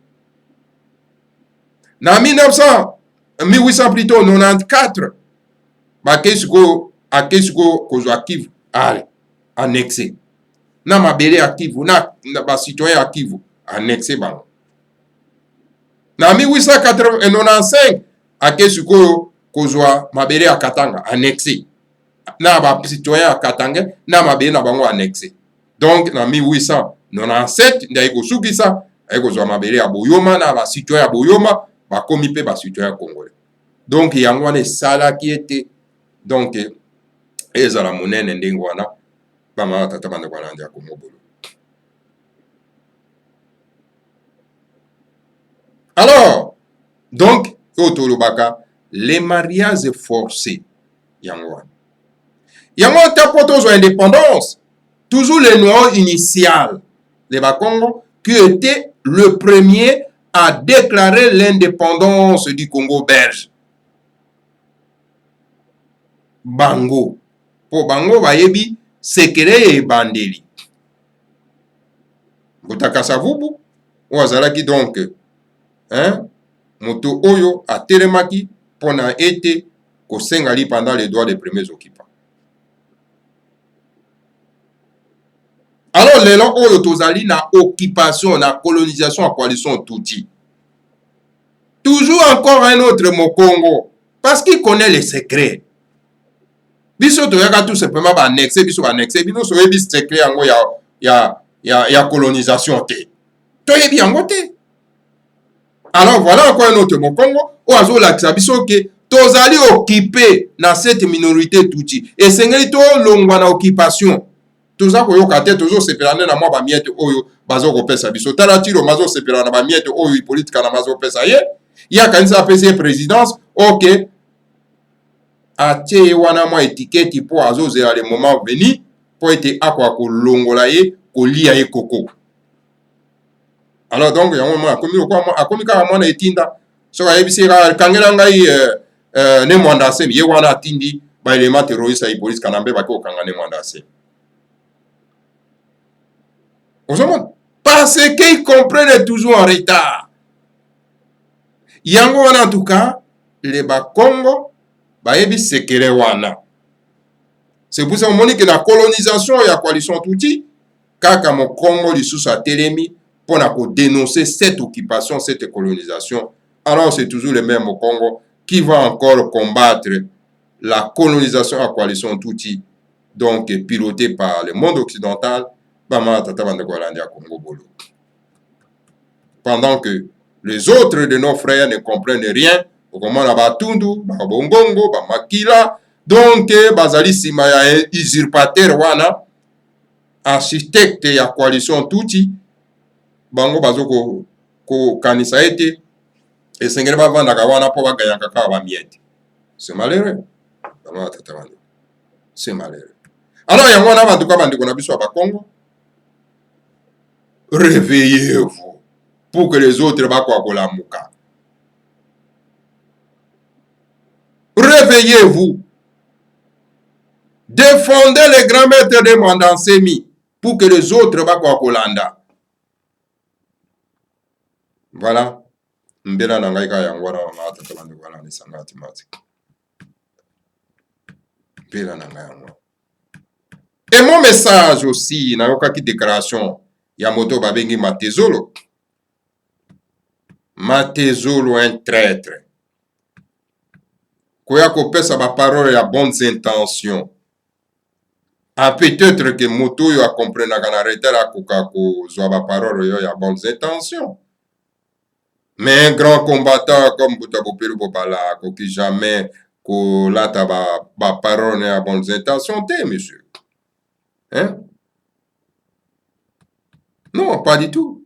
Na 1800 plutôt 94 bakesiko akesiko kozwa Kivu ale annexé na mabele ya Kivu na ba citoyen ya Kivu annexé bango. Na 1895 akesiko kozwa mabele ya Katanga annexé na ba citoyen ya Katanga na mabele na bango annexé. Donc na 1897 ndaye kosukisa ay kozwa mabele ya Boyoma na ba citoyen ya Boyoma bakomi pe ba citoyen congolais. Donc yango wana esalaki ete donc ezala monene ndenge wana bama tata bande kwa ndia komobolo. Alors donc otolobaka les mariages forcés yango wana tapoto indépendance toujours le noyau initial de Bakongo qui était le premier à déclarer l'indépendance du Congo belge. Bango. Pour Bango, bayebi sekere e bandeli. Botakasa vubu. Ouazalaki donc, moto oyo a telemaki pona ete kosengali pendant les droits des premiers occupants. Alors, les gens oyo tozali na occupation, na colonisation, en coalition touti. Toujours encore un autre Mokongo, parce qu'il connaît les secrets. Biso toyaka tout simplement ba annexer, biso ba annexer, biso soyebi secret yango ya colonisation te. Toyebi yango te. Alors voilà encore un autre Mokongo, oazo lakisa biso ke tozali occupé na cette minorité touti. Et sengeli to longwa na occupation. Toza koyoka te tozo sepelana na mwa ba miete oyo bazo kopesa biso. Tala tiro mazo sepelana na ba miete oyo politika na mazo pesa ye. Ya kanisa apesi présidence, ok. Atie wana mwa étiquette po azozela le moment venu po ete akwa kolongola ye kolia ye koko. Alors donc yango mwa akomi kaka mwana etinda so ayebisi kangela ngai ne mwanda se ye wana atindi ba élément terroriste ya police kanambe bako kanga ne mwanda se. Parce qu'ils comprennent toujours en retard. Yango wana en tout cas, les Bakongo, bayebi sekere wana. C'est pour ça que la colonisation et la coalition touti, kaka mo Congo lisusu a telemi pour dénoncer cette occupation, cette colonisation. Alors c'est toujours le même au Congo qui va encore combattre la colonisation et la coalition touti, donc pilotée par le monde occidental. Pendant que les autres de nos frères ne comprennent rien, comment la Batundu, Babongongo, Bamakila, donc Bazali Simaya usurpateur wana, architecte ya coalition tuti bango bazo ko kanisa ete esengeli bavandaka wana mpo baganyaka kaka bamiete. C'est malheureux. C'est malheureux. Alors yango wana bantuka bandeko na biso ya bakongo, réveillez-vous pour que les autres bakoka kolamuka. Réveillez-vous. Défendez les grands maîtres de Mandansemi pour que les autres bakoka kolanda. Voilà. Mbela na ngai ka yango wana matata bandeko wana lisanga atimati. Mbela na ngai yango. Et mon message aussi, na yokaki déclaration ya moto babengi Matezolo. Matezolo un traître. Koya kopesa ba parole ya bonnes intentions. Ah, peut-être que moto yo a comprendre na retard akoka ko zwa ba parole yo ya bonnes intentions. Mais un grand combattant comme Boutabo-Pérou Bobala, qui jamais ko lata ba parole ya bonnes intentions, monsieur. Hein? Non, pas du tout.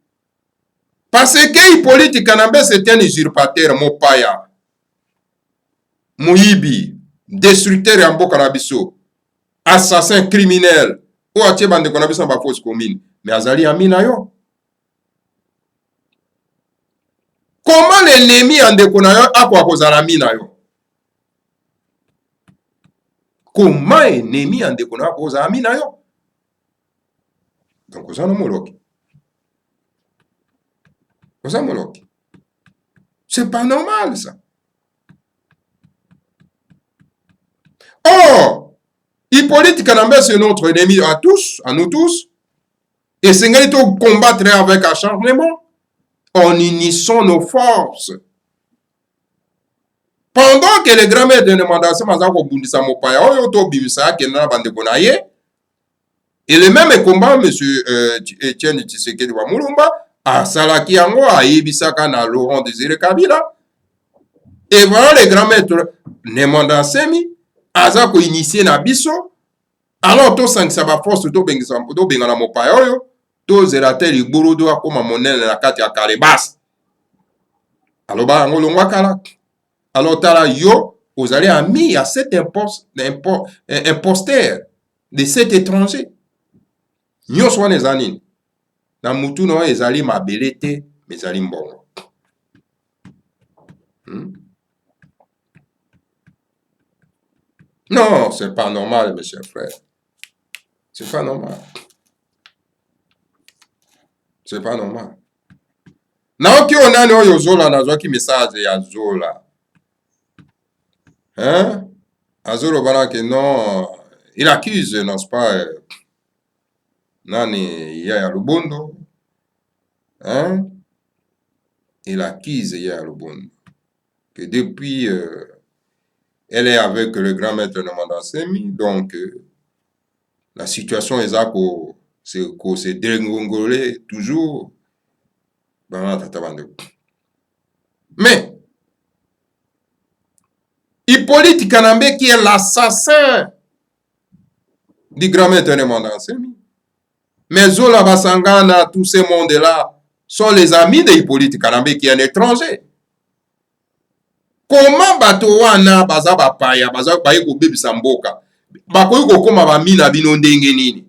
Parce que Hippolyte Kanambe, c'est un usurpateur, Mopaya, Mouibi, destructeur Yambo Kanabiso, assassin criminel, ou atie bande Kanabiso ba fausse commune, mais Azali Amina yo. Comment l'ennemi en déconayo a quoi cause à la mina yo? Comment l'ennemi en déconayo a cause à la mina yo? Donc, vous en avez c'est pas normal, ça. Or, Hippolyte Kanambe, c'est notre ennemi à tous, à nous tous. Et c'est qu'il faut combattre avec acharnement, en unissant nos forces. Pendant que les grands-mères de Nemandase Mazako Bundisa Mopaya, Oyoto Bimisa, Kenana Bandekonaye, et le même combat, M. Etienne Tshisekedi wa Mulumba, à Salaki Yango, à Ibisaka, à Laurent Désiré Kabila. Et voilà les grands maîtres Nemanda Semi, Azako initié na biso. Alors, to sang sa ba force to bengana mopaya oyo, to zelatel iburu do akoma monene na kati ya Karibas. Alors ba ngolo ngwakala. Alors tala yo, vous allez ami à cet imposteur de cet étranger. Nyo swa nezanini. Na mutu no ezali mabelete, mezali mbongo. Non, c'est pas normal, mes chers frères. C'est pas normal. C'est pas normal. Naoki onani oyo zola na zoki message ya zola. Hein? Azolo bana que non, il accuse, n'est-ce pas, Nani Yaya Lubondo. Hein? Il accuse Yaya Lubondo. Que depuis, elle est avec le grand maître de Mandansemi, donc la situation est là qu'on se dégringolé toujours. Mais, Hippolyte Kanambe, qui est l'assassin du grand maître de Mandansemi, mais Zola Basangana, tous ces mondes-là, sont les amis de Hippolyte Kanambe, qui est un étranger. Comment bato wana baza bapaya, baza baye ko bebisa mboka, bakoyi ko koma ba mina bino ndenge nini?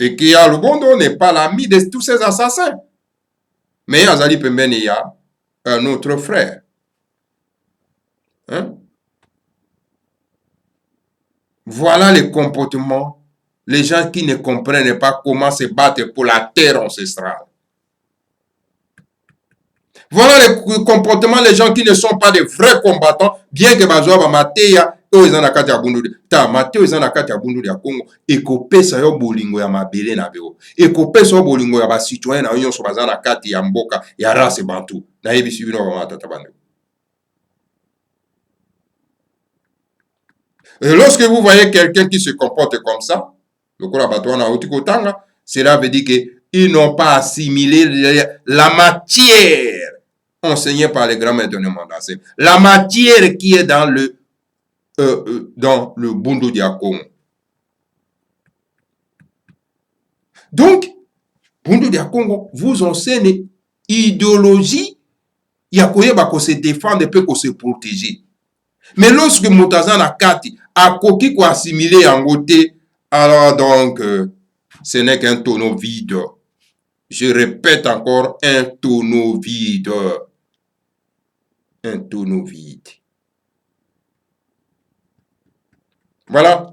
Et qui a Lubondo n'est pas l'ami de tous ces assassins. Mais Azali Pembeni, il y a un autre frère. Hein? Voilà les comportements, les gens qui ne comprennent pas comment se battre pour la terre ancestrale. Voilà les comportements, les gens qui ne sont pas de vrais combattants, bien que Bazoa Mateya, eux ils en a kati ya bundu. Ta Mateo ils en a kati ya bundu ya Congo. Et kopesa yo bolingo ya mabele na beo. Et kopesa yo bolingo ya ba citoyen na yon so bazana kati ya mboka ya race bantu. Na yebi sibino ba matata bande. Et lorsque vous voyez quelqu'un qui se comporte comme ça, cela veut dire qu'ils n'ont pas assimilé la matière enseignée par les grands maîtres de Mandansemi. La matière qui est dans le dans le Bundu dia Congo. Donc, Bundu dia Congo vous enseigne idéologie ya koyeba ko se défendre pe ko se protéger. Mais lorsque moutaza na kati akoki ko assimiler yango te, alors donc ce n'est qu'un tonneau vide. Je répète encore, un tonneau vide. Un tonneau vide. Voilà.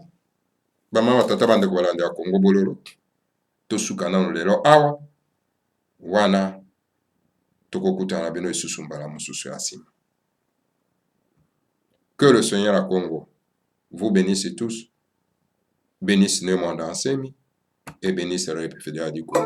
Bama tata bande ko balanda Congo bololo. To sukana no lelo awa. Wana tokokutana bino isusu mbala mususu ya sima. Que le Seigneur à Congo vous bénisse tous, bénisse le monde ensemi et bénisse la République fédérale du Congo.